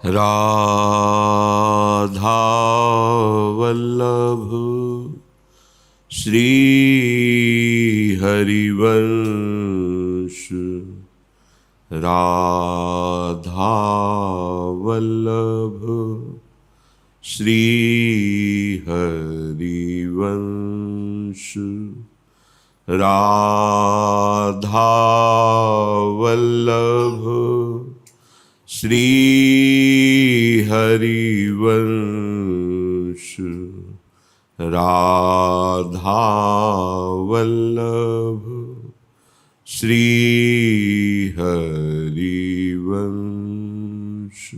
राधा वल्लभ श्री हरिवंश। राधा वल्लभ श्री हरिवंश। राधा वल्लभ श्री हरिवंश। राधा वल्लभ श्री हरिवंश।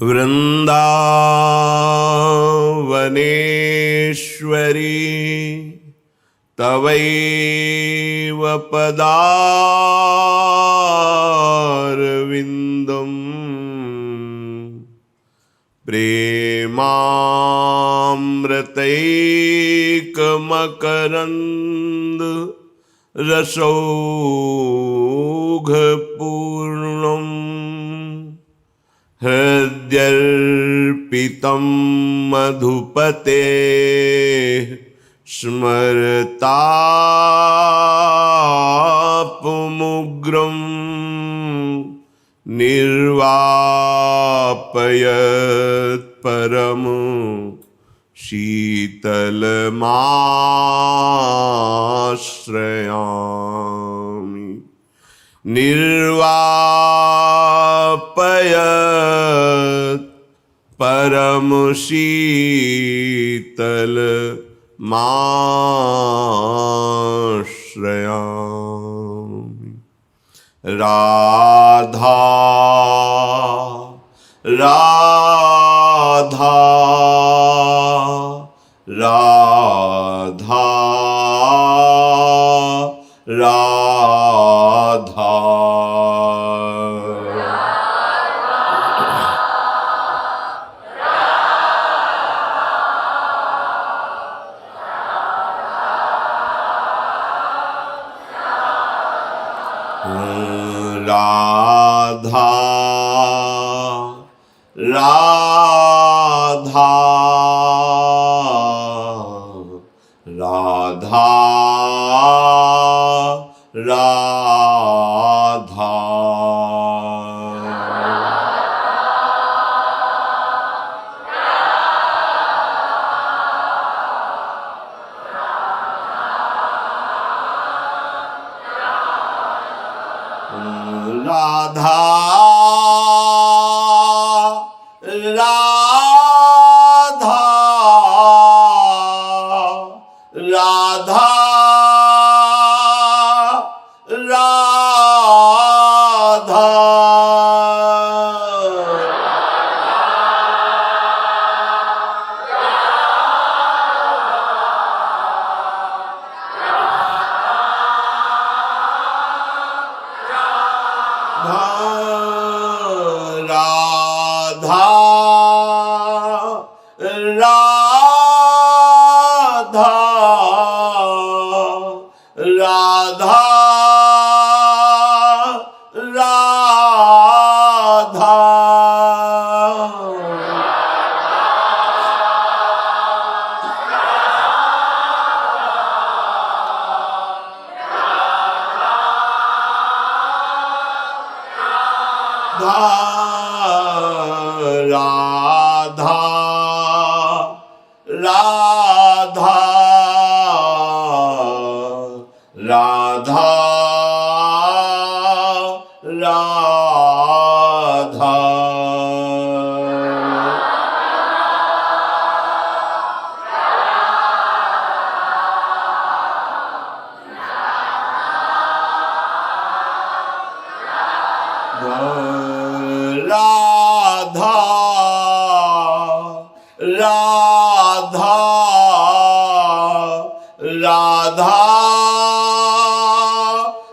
वृंदावनेश्वरी तवैव पदारविन्दम् प्रेमामृतैकमकरन्द रसौघपूर्णम् हृद्यर्पितं मधुपते स्मरतापमुग्रं निर्वापयत् परम शीतलमाश्रयामि। निर्वापयत् परम शीतलमाश्रयामि। राधा राधा राधा राधा। राधा राधा राधा राधा। राधा राधा राधा राधा राधा राधा राधा राधा राधा राधा। राधा राधा राधा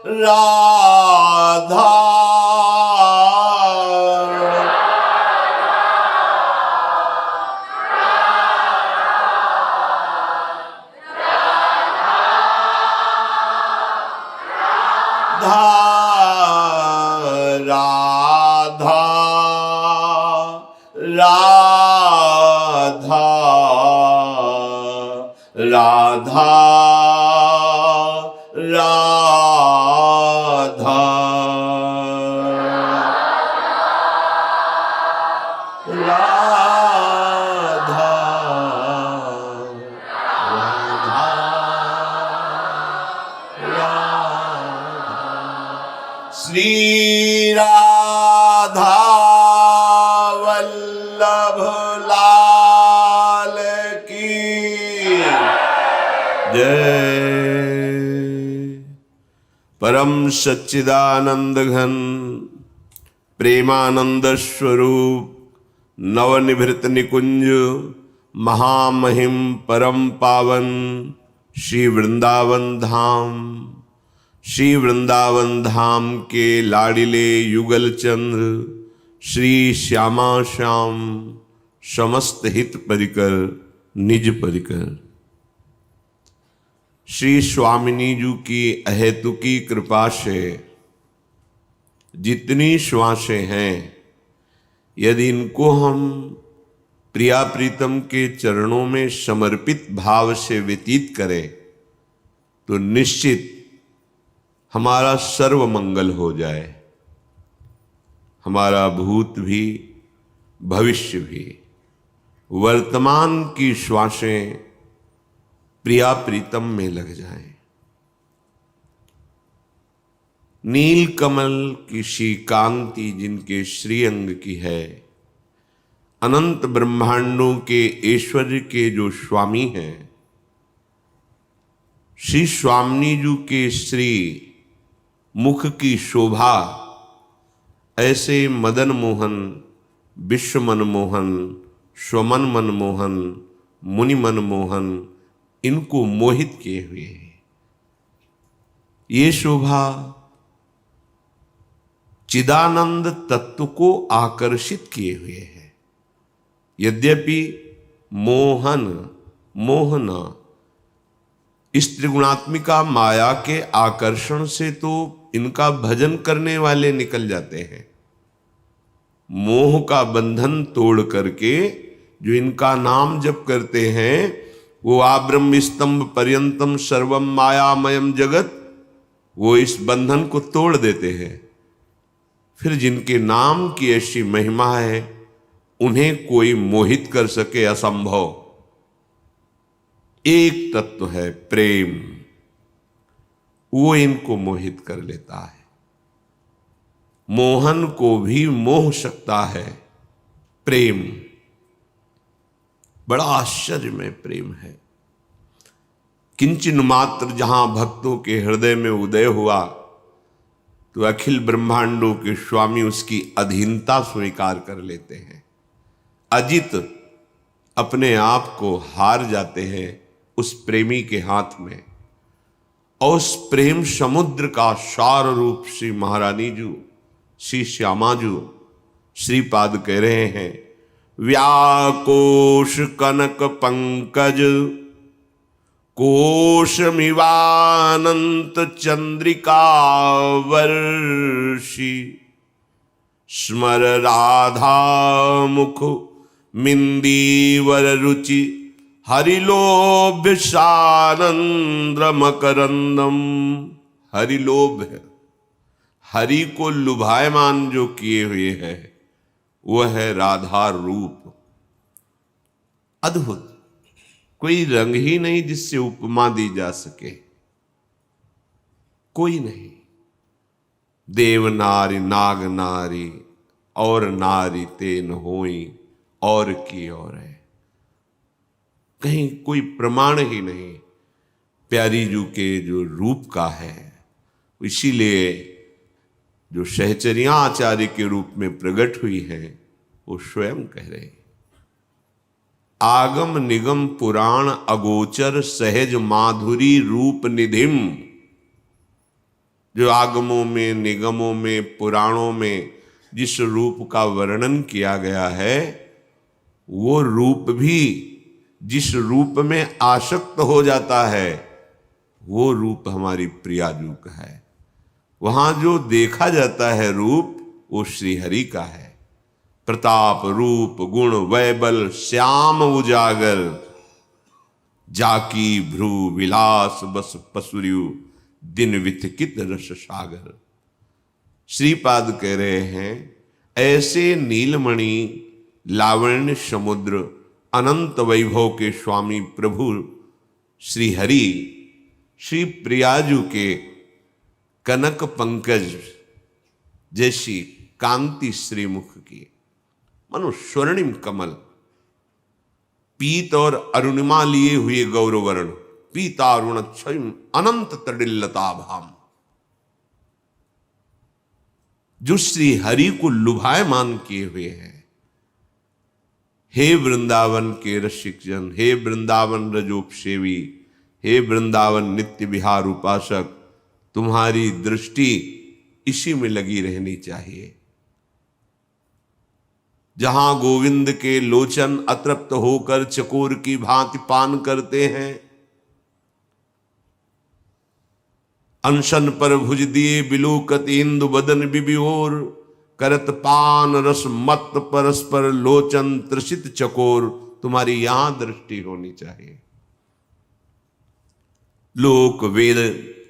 राधा राधा राधा राधा राधा राधा राधा श्री राधा वल्लभ लाल की जय। परम सच्चिदानंद घन प्रेमानंद स्वरूप नवनिभृत निकुंज महामहिम परम पावन श्री वृंदावन धाम, श्री वृंदावन धाम के लाडिले युगल चंद्र श्री श्यामा श्याम समस्त हित परिकर निज परिकर श्री स्वामिनी जी की अहेतुकी कृपा से जितनी श्वासें हैं, यदि इनको हम प्रिया प्रीतम के चरणों में समर्पित भाव से व्यतीत करें तो निश्चित हमारा सर्व मंगल हो जाए, हमारा भूत भी भविष्य भी। वर्तमान की श्वासें प्रिया प्रीतम में लग जाएं। नील कमल की सी कांति जिनके श्रीअंग की है, अनंत ब्रह्मांडों के ऐश्वर्य के जो स्वामी हैं, श्री स्वामिनी जी के श्री मुख की शोभा ऐसे मदन मोहन, विश्व मनमोहन, स्वमन मनमोहन, मुनि मनमोहन इनको मोहित किए हुए हैं। ये शोभा चिदानंद तत्व को आकर्षित किए हुए है। यद्यपि मोहन मोहना इस त्रिगुणात्मिका माया के आकर्षण से तो इनका भजन करने वाले निकल जाते हैं। मोह का बंधन तोड़ करके जो इनका नाम जप करते हैं, वो आब्रह्म स्तंभ पर्यंतम सर्वम मायामयम जगत, वो इस बंधन को तोड़ देते हैं। फिर जिनके नाम की ऐसी महिमा है, उन्हें कोई मोहित कर सके असंभव। एक तत्व है प्रेम, वो इनको मोहित कर लेता है। मोहन को भी मोह सकता है प्रेम। बड़ा आश्चर्यमय प्रेम है। किंचन मात्र जहां भक्तों के हृदय में उदय हुआ तो अखिल ब्रह्मांडों के स्वामी उसकी अधीनता स्वीकार कर लेते हैं। अजित अपने आप को हार जाते हैं उस प्रेमी के हाथ में। और उस प्रेम समुद्र का सार रूप श्री महारानी जी, श्री श्यामा जी श्रीपाद कह रहे हैं, व्याकोश कनक पंकज कोशमिवानंत चंद्रिका वर्षि स्मर राधा मुख मिंदीवर रुचि हरिलोभ सानंद्र मकरंदम। हरिलोभ है, हरि को लुभायमान जो किए हुए है, वह है राधा रूप। अद्भुत, कोई रंग ही नहीं जिससे उपमा दी जा सके, कोई नहीं। देव नारी नाग नारी और नारी तेन होई और की और है, कहीं कोई प्रमाण ही नहीं प्यारी जू के जो रूप का है। इसीलिए जो सहचरियां आचार्य के रूप में प्रकट हुई है, वो स्वयं कह रहे, आगम निगम पुराण अगोचर सहज माधुरी रूप निधिम। जो आगमों में, निगमों में, पुराणों में जिस रूप का वर्णन किया गया है, वो रूप भी जिस रूप में आसक्त हो जाता है, वो रूप हमारी प्रियाजू का है। वहां जो देखा जाता है रूप, वो श्रीहरि का है। प्रताप रूप गुण वैबल श्याम उजागर, जाकी भ्रू विलास बस पसुरु दिन विथकित रस सागर। श्रीपाद कह रहे हैं ऐसे नीलमणि लावण्य समुद्र अनंत वैभव के स्वामी प्रभु श्री हरि श्री प्रियाजू के कनक पंकज जैसी कांति श्रीमुख की, मनो स्वर्णिम कमल, पीत और अरुणिमा लिए हुए गौरवर्ण, पीतारुण क्षयम अनंत तडिल्लता भाम, जो श्री हरि को लुभायमान किए हुए हैं। हे वृंदावन के रसिक जन, हे वृंदावन रजोपसेवी, हे वृंदावन नित्य विहार उपासक, तुम्हारी दृष्टि इसी में लगी रहनी चाहिए। जहां गोविंद के लोचन अतृप्त होकर चकोर की भांति पान करते हैं, अनशन पर भुज दिए बिलोकत इंदु बदन बिबिहोर, करत पान रस मत परस्पर लोचन त्रसित चकोर, तुम्हारी यहां दृष्टि होनी चाहिए। लोक वेद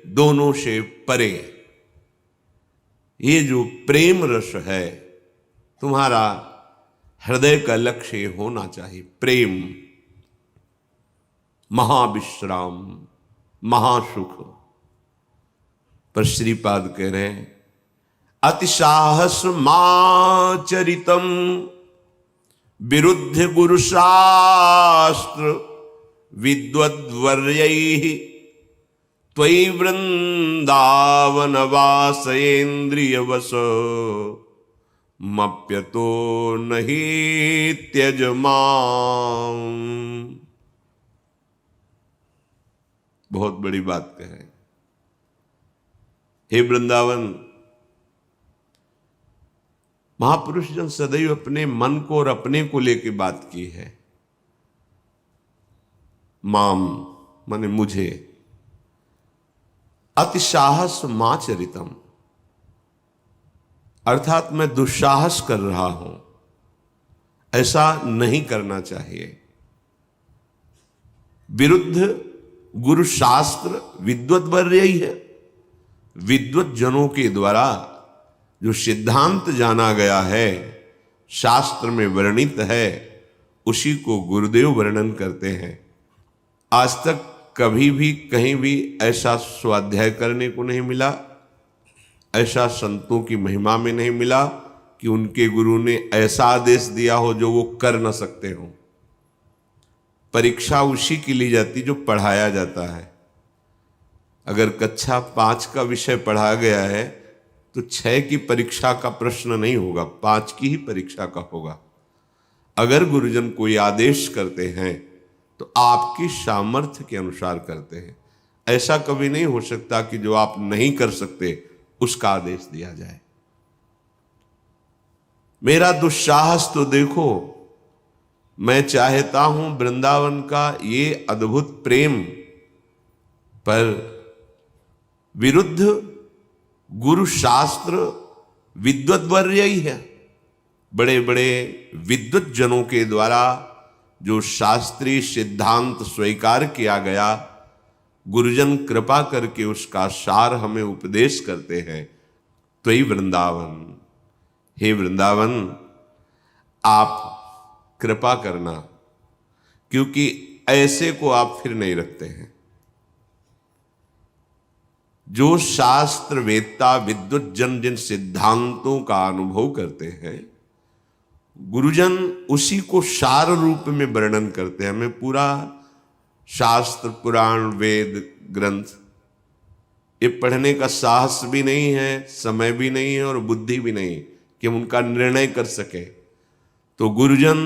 दोनों से परे ये जो प्रेम रस है तुम्हारा हृदय का लक्ष्य होना चाहिए। प्रेम, महाविश्राम, महासुख। पर श्रीपाद कह रहे हैं अतिसाहस माचरितम विरुद्ध गुरु शास्त्र विद्वद्वर्यैः त्वयि वृंदावन वासेन्द्रियवश मप्यतो नहीं त्यजमां। बहुत बड़ी बात कहे। हे वृंदावन, महापुरुष जन सदैव अपने मन को और अपने को लेके बात की है। माम माने मुझे, अतिसाहस माचरितम अर्थात मैं दुस्साहस कर रहा हूं, ऐसा नहीं करना चाहिए। विरुद्ध गुरु शास्त्र विद्वद्वर्य ही है, विद्वत जनों के द्वारा जो सिद्धांत जाना गया है, शास्त्र में वर्णित है, उसी को गुरुदेव वर्णन करते हैं। आज तक कभी भी कहीं भी ऐसा स्वाध्याय करने को नहीं मिला, ऐसा संतों की महिमा में नहीं मिला कि उनके गुरु ने ऐसा आदेश दिया हो जो वो कर न सकते हो। परीक्षा उसी की ली जाती जो पढ़ाया जाता है। अगर कक्षा 5 का विषय पढ़ा गया है तो 6 की परीक्षा का प्रश्न नहीं होगा, 5 की ही परीक्षा का होगा। अगर गुरुजन कोई आदेश करते हैं तो आपकी सामर्थ्य के अनुसार करते हैं। ऐसा कभी नहीं हो सकता कि जो आप नहीं कर सकते उसका आदेश दिया जाए। मेरा दुस्साहस तो देखो, मैं चाहता हूं वृंदावन का ये अद्भुत प्रेम, पर विरुद्ध गुरु शास्त्र विद्वद्वर्य ही है। बड़े बड़े विद्वत जनों के द्वारा जो शास्त्रीय सिद्धांत स्वीकार किया गया, गुरुजन कृपा करके उसका सार हमें उपदेश करते हैं। तो ही वृंदावन, हे वृंदावन आप कृपा करना, क्योंकि ऐसे को आप फिर नहीं रखते हैं। जो शास्त्र वेत्ता विद्वत जन जिन सिद्धांतों का अनुभव करते हैं, गुरुजन उसी को सार रूप में वर्णन करते हैं। हमें पूरा शास्त्र पुराण वेद ग्रंथ ये पढ़ने का साहस भी नहीं है, समय भी नहीं है और बुद्धि भी नहीं कि हम उनका निर्णय कर सके। तो गुरुजन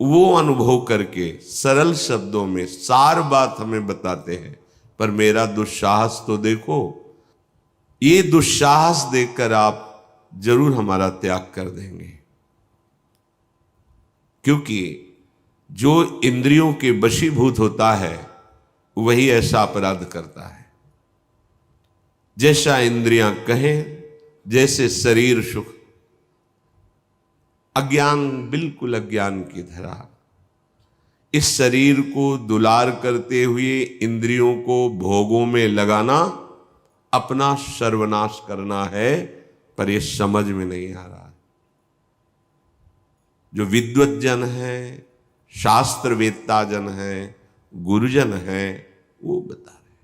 वो अनुभव करके सरल शब्दों में सार बात हमें बताते हैं। पर मेरा दुस्साहस तो देखो, ये दुस्साहस देखकर आप जरूर हमारा त्याग कर देंगे, क्योंकि जो इंद्रियों के वशीभूत होता है वही ऐसा अपराध करता है। जैसा इंद्रियां कहें, जैसे शरीर सुख, अज्ञान बिल्कुल अज्ञान की धरा। इस शरीर को दुलार करते हुए इंद्रियों को भोगों में लगाना अपना सर्वनाश करना है, पर यह समझ में नहीं आ रहा है। जो विद्वत जन है, शास्त्र वेत्ता जन है, गुरुजन है, वो बता रहे,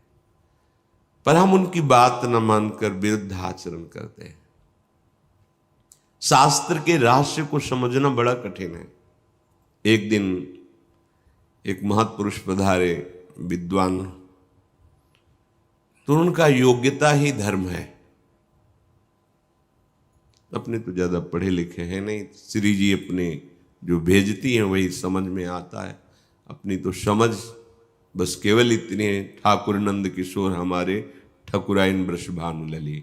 पर हम उनकी बात न मानकर विरुद्ध आचरण करते हैं। शास्त्र के रहस्य को समझना बड़ा कठिन है। एक दिन एक महत्पुरुष पधारे, विद्वान, तो उनका योग्यता ही धर्म है। अपने तो ज्यादा पढ़े लिखे हैं नहीं, श्री जी अपने जो भेजती हैं वही समझ में आता है। अपनी तो समझ बस केवल इतनी है, ठाकुर नंद किशोर हमारे ठकुराइन वृषभानु लली।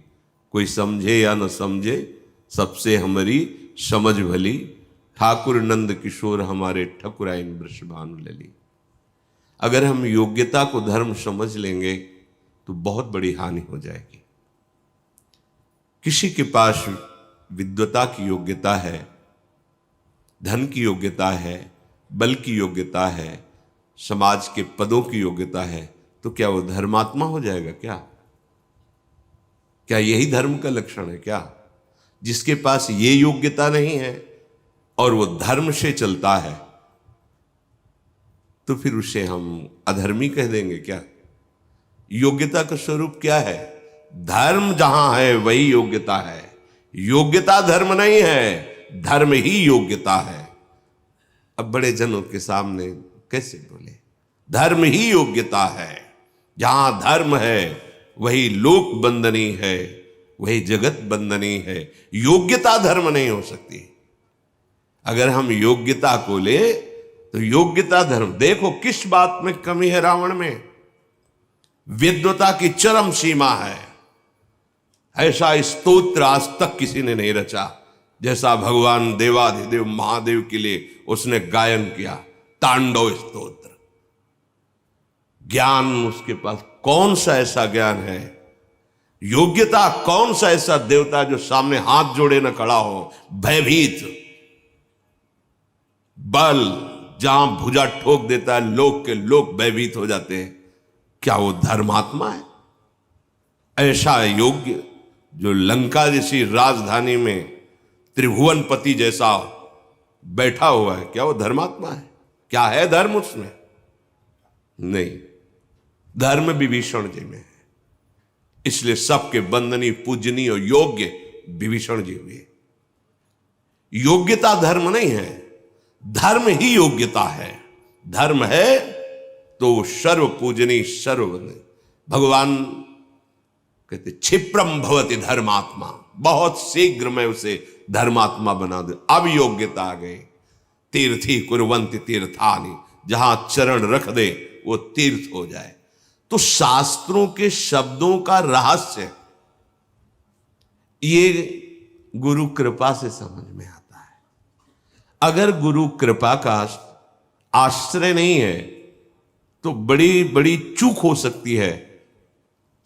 कोई समझे या न समझे, सबसे हमारी समझ भली, ठाकुर नंद किशोर हमारे ठकुराइन वृषभानु लली। अगर हम योग्यता को धर्म समझ लेंगे तो बहुत बड़ी हानि हो जाएगी। किसी के पास विद्वता की योग्यता है, धन की योग्यता है, बल की योग्यता है, समाज के पदों की योग्यता है, तो क्या वो धर्मात्मा हो जाएगा? क्या यही धर्म का लक्षण है क्या? जिसके पास ये योग्यता नहीं है और वो धर्म से चलता है, तो फिर उसे हम अधर्मी कह देंगे क्या? योग्यता का स्वरूप क्या है? धर्म जहां है वही योग्यता है। योग्यता धर्म नहीं है, धर्म ही योग्यता है। अब बड़े जनों के सामने कैसे बोले? धर्म ही योग्यता है। जहां धर्म है वही लोक बंदनी है, वही जगत बंदनी है। योग्यता धर्म नहीं हो सकती। अगर हम योग्यता को ले तो योग्यता धर्म। देखो किस बात में कमी है रावण में? विद्वता की चरम सीमा है। ऐसा स्तोत्र आज तक किसी ने नहीं रचा जैसा भगवान देवाधिदेव महादेव के लिए उसने गायन किया, तांडव स्तोत्र। ज्ञान उसके पास कौन सा ऐसा ज्ञान है? योग्यता कौन सा ऐसा देवता जो सामने हाथ जोड़े न खड़ा हो? भयभीत, बल जहां भुजा ठोक देता है लोक के लोक भयभीत हो जाते हैं। क्या वो धर्मात्मा है? ऐसा योग्य जो लंका जैसी राजधानी में त्रिभुवनपति जैसा बैठा हुआ है, क्या वो धर्मात्मा है? क्या है धर्म उसमें? नहीं, धर्म विभीषण जी में है। इसलिए सबके बंदनी पूजनीय और योग्य विभीषण जी हुए। योग्यता धर्म नहीं है, धर्म ही योग्यता है। धर्म है तो सर्व पूजनी सर्व। भगवान कहते क्षिप्रम भवति धर्मात्मा, बहुत शीघ्र मैं उसे धर्मात्मा बना दे। अब योग्यता आ गई। तीर्थी कुर्वन्ति तीर्थानि, जहां चरण रख दे वो तीर्थ हो जाए। तो शास्त्रों के शब्दों का रहस्य ये गुरु कृपा से समझ में आता है। अगर गुरु कृपा का आश्रय नहीं है तो बड़ी बड़ी चूक हो सकती है।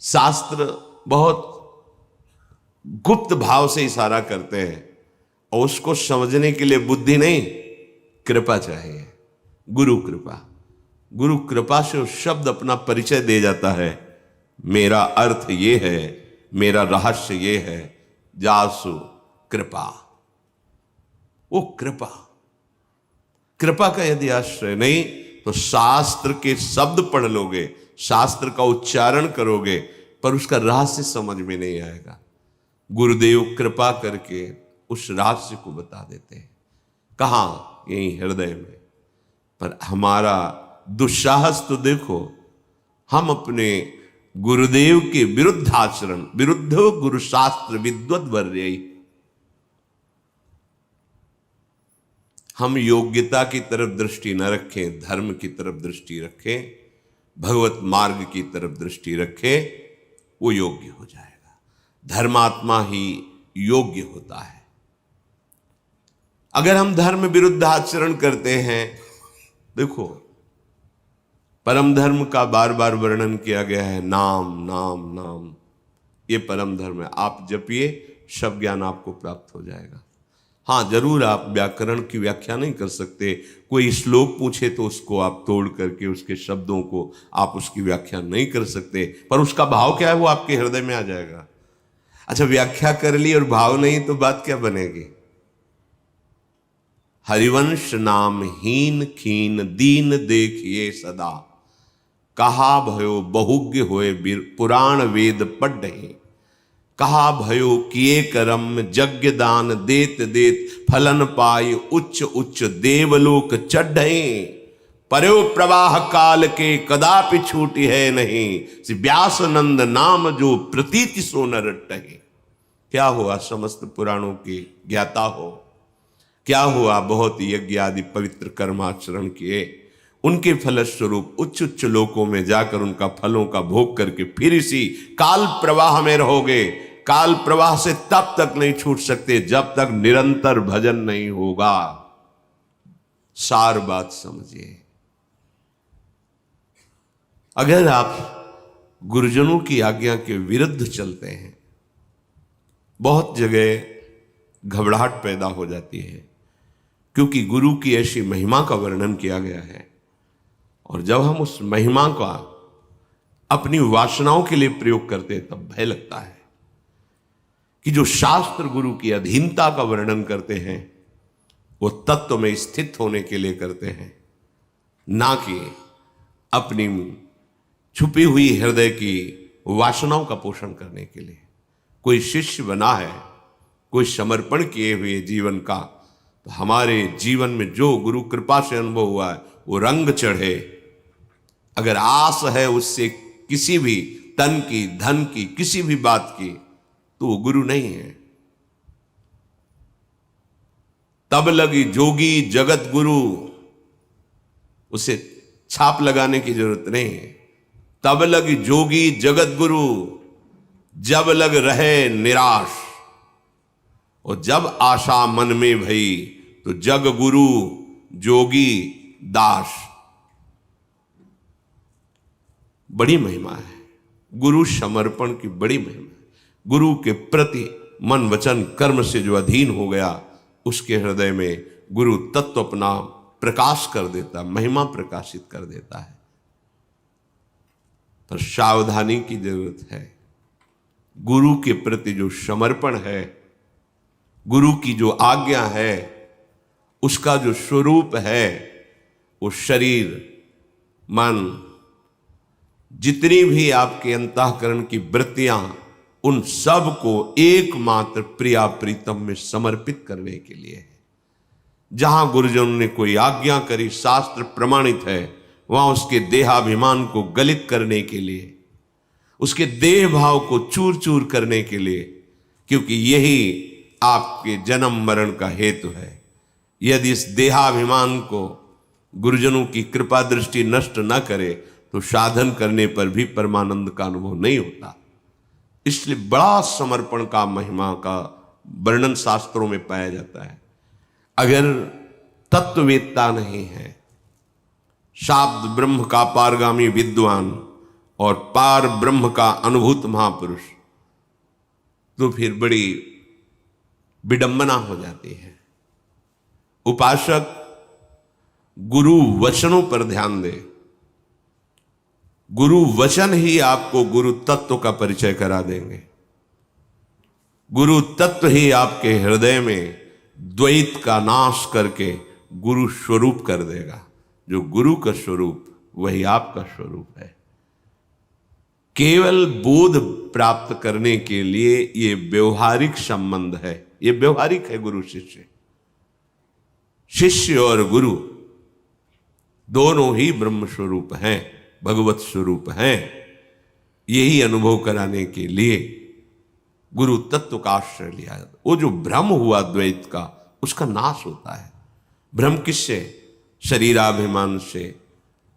शास्त्र बहुत गुप्त भाव से इशारा करते हैं और उसको समझने के लिए बुद्धि नहीं, कृपा चाहिए। गुरु कृपा, गुरु कृपा से उस शब्द अपना परिचय दे जाता है। मेरा अर्थ ये है, मेरा रहस्य ये है, जासु कृपा। वो कृपा, कृपा का यदि आश्रय नहीं तो शास्त्र के शब्द पढ़ लोगे, शास्त्र का उच्चारण करोगे, पर उसका रहस्य समझ में नहीं आएगा। गुरुदेव कृपा करके उस रहस्य को बता देते हैं। कहां? यही हृदय में। पर हमारा दुस्साहस तो देखो, हम अपने गुरुदेव के विरुद्ध आचरण, विरुद्ध गुरु शास्त्र विद्वत वर्य, हम योग्यता की तरफ दृष्टि न रखें, धर्म की तरफ दृष्टि रखें, भगवत मार्ग की तरफ दृष्टि रखें, वो योग्य हो जाएगा। धर्मात्मा ही योग्य होता है। अगर हम धर्म विरुद्ध आचरण करते हैं, देखो परम धर्म का बार बार वर्णन किया गया है। नाम नाम नाम, ये परम धर्म है। आप जपिए, सब ज्ञान आपको प्राप्त हो जाएगा। हाँ, जरूर आप व्याकरण की व्याख्या नहीं कर सकते। कोई श्लोक पूछे तो उसको आप तोड़ करके उसके शब्दों को आप उसकी व्याख्या नहीं कर सकते, पर उसका भाव क्या है वो आपके हृदय में आ जाएगा। अच्छा, व्याख्या कर ली और भाव नहीं तो बात क्या बनेगी? हरिवंश नाम हीन खीन दीन देखिए सदा, कहा भयो बहुज्ञ होए पुराण वेद पढ़े, कहा भयो किए करम यज्ञ दान देत देत फलन पाए उच्च उच्च देवलोक चढ़े, पर्यो प्रवाह काल के कदापि छूटी है नहीं, व्यासनंद नाम जो प्रतीति सो न रटहि। क्या हुआ? समस्त पुराणों की ज्ञाता हो। क्या हुआ? बहुत यज्ञ आदि पवित्र कर्माचरण किए, उनके फलस्वरूप उच्च उच्च लोकों में जाकर उनका फलों का भोग करके फिर इसी काल प्रवाह में रहोगे। काल प्रवाह से तब तक नहीं छूट सकते जब तक निरंतर भजन नहीं होगा। सार बात समझिए। अगर आप गुरुजनों की आज्ञा के विरुद्ध चलते हैं, बहुत जगह घबराहट पैदा हो जाती है, क्योंकि गुरु की ऐसी महिमा का वर्णन किया गया है, और जब हम उस महिमा का अपनी वासनाओं के लिए प्रयोग करते हैं तब भय लगता है कि जो शास्त्र गुरु की अधीनता का वर्णन करते हैं वो तत्व में स्थित होने के लिए करते हैं, ना कि अपनी छुपी हुई हृदय की वासनाओं का पोषण करने के लिए। कोई शिष्य बना है, कोई समर्पण किए हुए जीवन का, तो हमारे जीवन में जो गुरु कृपा से अनुभव हुआ है वो रंग चढ़े। अगर आस है उससे किसी भी तन की, धन की, किसी भी बात की, तो वो गुरु नहीं है। तब लगी जोगी जगत गुरु, उसे छाप लगाने की जरूरत नहीं है। तब लगी जोगी जगत गुरु, जब लग रहे निराश, और जब आशा मन में भई तो जग गुरु जोगी दास। बड़ी महिमा है गुरु समर्पण की, बड़ी महिमा है। गुरु के प्रति मन वचन कर्म से जो अधीन हो गया, उसके हृदय में गुरु तत्व अपना प्रकाश कर देता, महिमा प्रकाशित कर देता है। पर सावधानी की जरूरत है। गुरु के प्रति जो समर्पण है, गुरु की जो आज्ञा है, उसका जो स्वरूप है, वो शरीर, मन, जितनी भी आपके अंतःकरण की वृत्तियां, उन सब को एकमात्र प्रिया प्रीतम में समर्पित करने के लिए है। जहां गुरुजनों ने कोई आज्ञा करी, शास्त्र प्रमाणित है, वहां उसके देहाभिमान को गलित करने के लिए, उसके देह भाव को चूर चूर करने के लिए, क्योंकि यही आपके जन्म मरण का हेतु है। यदि इस देहाभिमान को गुरुजनों की कृपा दृष्टि नष्ट न करे तो साधन करने पर भी परमानंद का अनुभव नहीं होता। इसलिए बड़ा समर्पण का, महिमा का वर्णन शास्त्रों में पाया जाता है। अगर तत्ववेत्ता नहीं है, शाब्द ब्रह्म का पारगामी विद्वान और पार ब्रह्म का अनुभूत महापुरुष, तो फिर बड़ी विडंबना हो जाती है। उपासक गुरु वचनों पर ध्यान दे। गुरु वचन ही आपको गुरु तत्व का परिचय करा देंगे। गुरु तत्व ही आपके हृदय में द्वैत का नाश करके गुरु स्वरूप कर देगा। जो गुरु का स्वरूप वही आपका स्वरूप है। केवल बोध प्राप्त करने के लिए ये व्यवहारिक संबंध है, ये व्यवहारिक है। गुरु शिष्य, शिष्य और गुरु दोनों ही ब्रह्म स्वरूप हैं, भगवत स्वरूप हैं। यही अनुभव कराने के लिए गुरु तत्व का आश्रय लिया जाता। वो जो भ्रम हुआ द्वैत का, उसका नाश होता है। भ्रम किससे? शरीराभिमान से,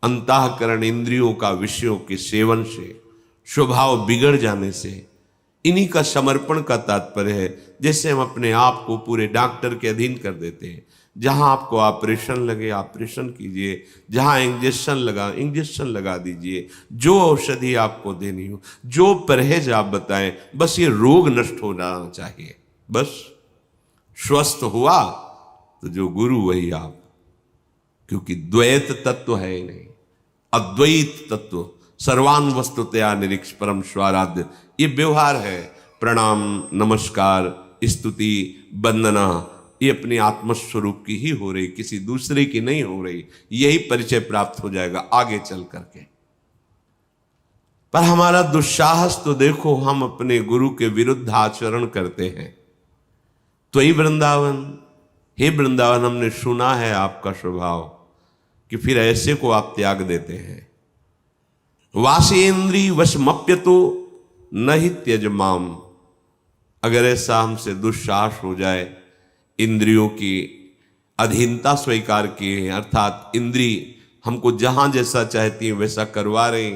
अंतःकरण इंद्रियों का विषयों के सेवन से, स्वभाव बिगड़ जाने से। इन्हीं का समर्पण का तात्पर्य है। जैसे हम अपने आप को पूरे डॉक्टर के अधीन कर देते हैं। जहां आपको ऑपरेशन लगे ऑपरेशन कीजिए, जहां इंजेक्शन लगा दीजिए, जो औषधि आपको देनी हो, जो परहेज आप बताएं, बस ये रोग नष्ट हो जाना चाहिए। बस स्वस्थ हुआ तो जो गुरु वही आप, क्योंकि द्वैत तत्व है ही नहीं, अद्वैत तत्व, सर्वान वस्तुतया निरीक्ष परम स्वाराध्य, ये व्यवहार है। प्रणाम, नमस्कार, स्तुति, वंदना, ये अपनी आत्मस्वरूप की ही हो रही, किसी दूसरे की नहीं हो रही। यही परिचय प्राप्त हो जाएगा आगे चल करके। पर हमारा दुस्साहस तो देखो, हम अपने गुरु के विरुद्ध आचरण करते हैं। तो ही वृंदावन, हे वृंदावन, हमने सुना है आपका स्वभाव कि फिर ऐसे को आप त्याग देते हैं। वासेन्द्री वशमप्यतो न ही त्यजमाम। अगर ऐसा हमसे दुस्साहस हो जाए, इंद्रियों की अधीनता स्वीकार किए, अर्थात इंद्री हमको जहां जैसा चाहती है वैसा करवा रही,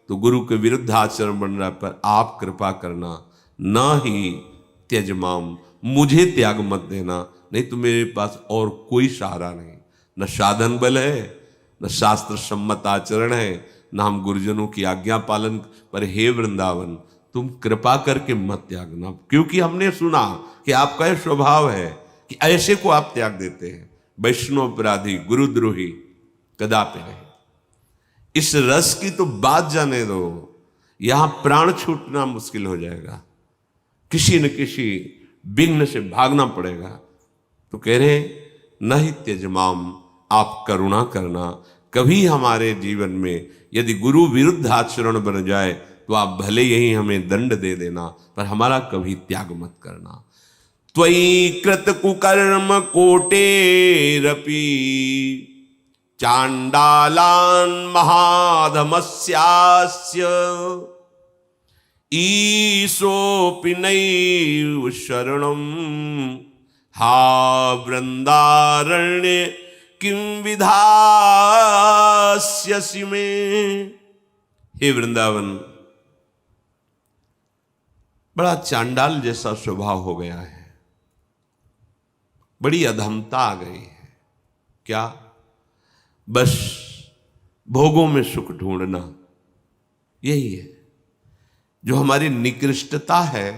तो गुरु के विरुद्ध आचरण बन रहा, पर आप कृपा करना, न ही त्यजमाम, मुझे त्याग मत देना, नहीं तो मेरे पास और कोई सहारा नहीं, न साधन बल है, न शास्त्र सम्मत आचरण है, न हम गुरुजनों की आज्ञा पालन। पर हे वृंदावन, तुम कृपा करके मत त्यागना, क्योंकि हमने सुना कि आपका यह स्वभाव है कि ऐसे को आप त्याग देते हैं। वैष्णव अपराधी, गुरुद्रोही कदापि नहीं। इस रस की तो बात जाने दो, यहां प्राण छूटना मुश्किल हो जाएगा, किसी न किसी विघ्न से भागना पड़ेगा। तो कह रहे न ही त्यजमाम, आप करुणा करना। कभी हमारे जीवन में यदि गुरु विरुद्ध आचरण बन जाए तो आप भले यही हमें दंड दे देना, पर हमारा कभी त्याग मत करना। त्वयि कृत कुकर्म कोटेरपि चांडालान महाधमस्यास्य ईशोऽपि नैव शरणं हा वृंदारण्य किं विधास्यसि मे। हे वृंदावन, बड़ा चांडाल जैसा स्वभाव हो गया है, बड़ी अधमता आ गई है। क्या? बस भोगों में सुख ढूंढना, यही है जो हमारी निकृष्टता है,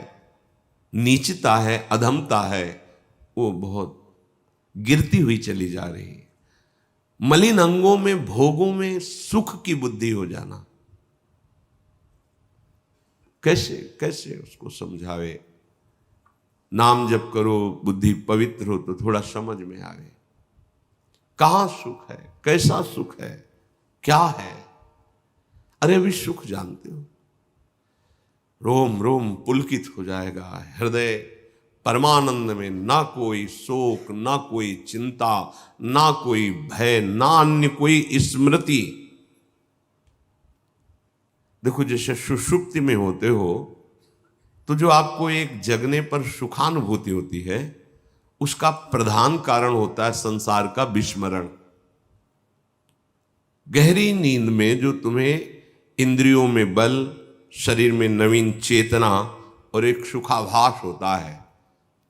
नीचता है, अधमता है, वो बहुत गिरती हुई चली जा रही है। मलिन अंगों में, भोगों में सुख की बुद्धि हो जाना, कैसे कैसे उसको समझावे। नाम जप करो, बुद्धि पवित्र हो तो थोड़ा समझ में आवे, कहां सुख है, कैसा सुख है, क्या है। अरे अभी सुख जानते हो, रोम रोम पुलकित हो जाएगा हृदय, परमानंद में ना कोई शोक, ना कोई चिंता, ना कोई भय, ना अन्य कोई स्मृति। देखो, जैसे सुषुप्ति में होते हो तो जो आपको एक जगने पर सुखानुभूति होती है, उसका प्रधान कारण होता है संसार का विस्मरण। गहरी नींद में जो तुम्हें इंद्रियों में बल, शरीर में नवीन चेतना और एक सुखाभास होता है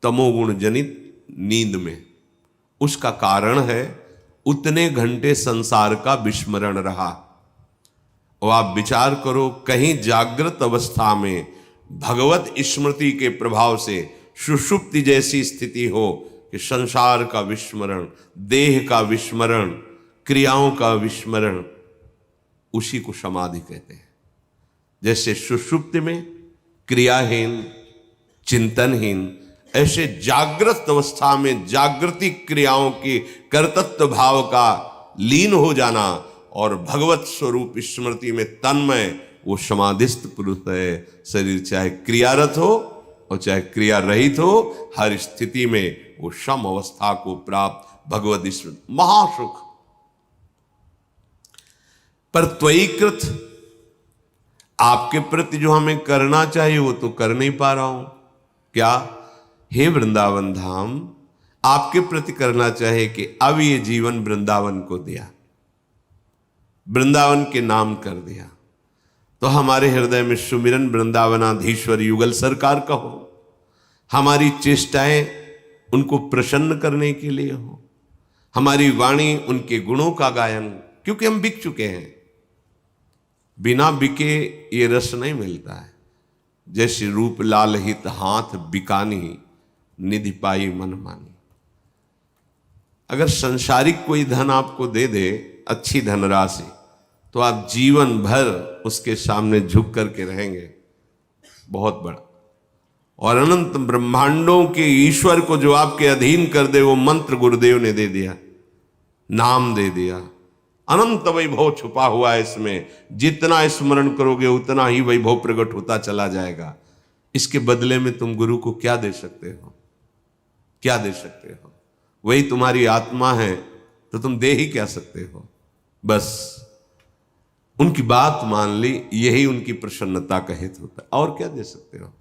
तमोगुण जनित नींद में, उसका कारण है उतने घंटे संसार का विस्मरण रहा। और आप विचार करो, कहीं जागृत अवस्था में भगवत स्मृति के प्रभाव से सुषुप्ति जैसी स्थिति हो कि संसार का विस्मरण, देह का विस्मरण, क्रियाओं का विस्मरण, उसी को समाधि कहते हैं। जैसे सुषुप्ति में क्रियाहीन, चिंतनहीन, ऐसे जागृत अवस्था में जागृतिक क्रियाओं की कर्तृत्व भाव का लीन हो जाना और भगवत स्वरूप स्मृति में तन्मय, वो समाधिस्थ पुरुष है। शरीर चाहे क्रियारत हो और चाहे क्रिया रहित हो, हर स्थिति में वो सम अवस्था को प्राप्त भगवत स्मृति, महासुख। पर त्वयीकृत, आपके प्रति जो हमें करना चाहिए वो तो कर नहीं पा रहा हूं। क्या? हे वृंदावन धाम, आपके प्रति करना चाहिए कि अब ये जीवन वृंदावन को दिया, वृंदावन के नाम कर दिया, तो हमारे हृदय में सुमिरन वृंदावनाधीश्वर युगल सरकार का हो, हमारी चेष्टाएं उनको प्रसन्न करने के लिए हो, हमारी वाणी उनके गुणों का गायन, क्योंकि हम बिक चुके हैं। बिना बिके ये रस नहीं मिलता है। जैसे रूप लाल हित हाथ बिकानी, निधि पाई मन मानी। अगर संसारिक कोई धन आपको दे दे, अच्छी धनराशि, तो आप जीवन भर उसके सामने झुक करके रहेंगे, बहुत बड़ा। और अनंत ब्रह्मांडों के ईश्वर को जो आपके अधीन कर दे, वो मंत्र गुरुदेव ने दे दिया, नाम दे दिया। अनंत वैभव छुपा हुआ है इसमें, जितना स्मरण करोगे उतना ही वैभव प्रकट होता चला जाएगा। इसके बदले में तुम गुरु को क्या दे सकते हो? क्या दे सकते हो? वही तुम्हारी आत्मा है, तो तुम दे ही क्या सकते हो? बस उनकी बात मान ली, यही उनकी प्रसन्नता का हेतु होता है, और क्या दे सकते हो?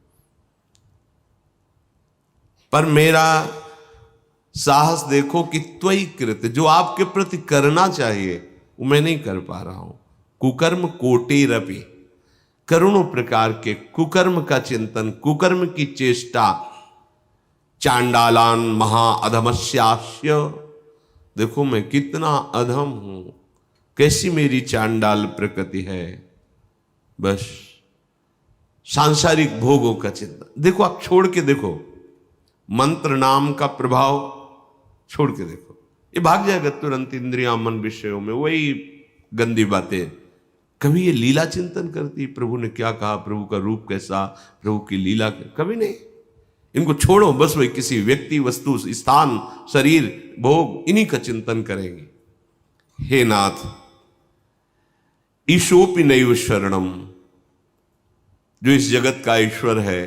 पर मेरा साहस देखो कि त्वयि कृत, जो आपके प्रति करना चाहिए वो मैं नहीं कर पा रहा हूं। कुकर्म कोटिरपि, करोड़ों प्रकार के कुकर्म का चिंतन, कुकर्म की चेष्टा। चांडालान महाअधमस्यास्य, देखो मैं कितना अधम हूं, कैसी मेरी चांडाल प्रकृति है। बस सांसारिक भोगों का चिंतन। देखो आप छोड़ के देखो, मंत्र नाम का प्रभाव छोड़ के देखो, ये भाग जाएगा तुरंत इंद्रियां मन विषयों में, वही गंदी बातें। कभी ये लीला चिंतन करती, प्रभु ने क्या कहा, प्रभु का रूप कैसा, प्रभु की लीला, कभी नहीं। इनको छोड़ो, बस वही किसी व्यक्ति, वस्तु, स्थान, शरीर, भोग, इन्हीं का चिंतन करेंगे। हे नाथ, ईशोपि नैव शरणम, जो इस जगत का ईश्वर है,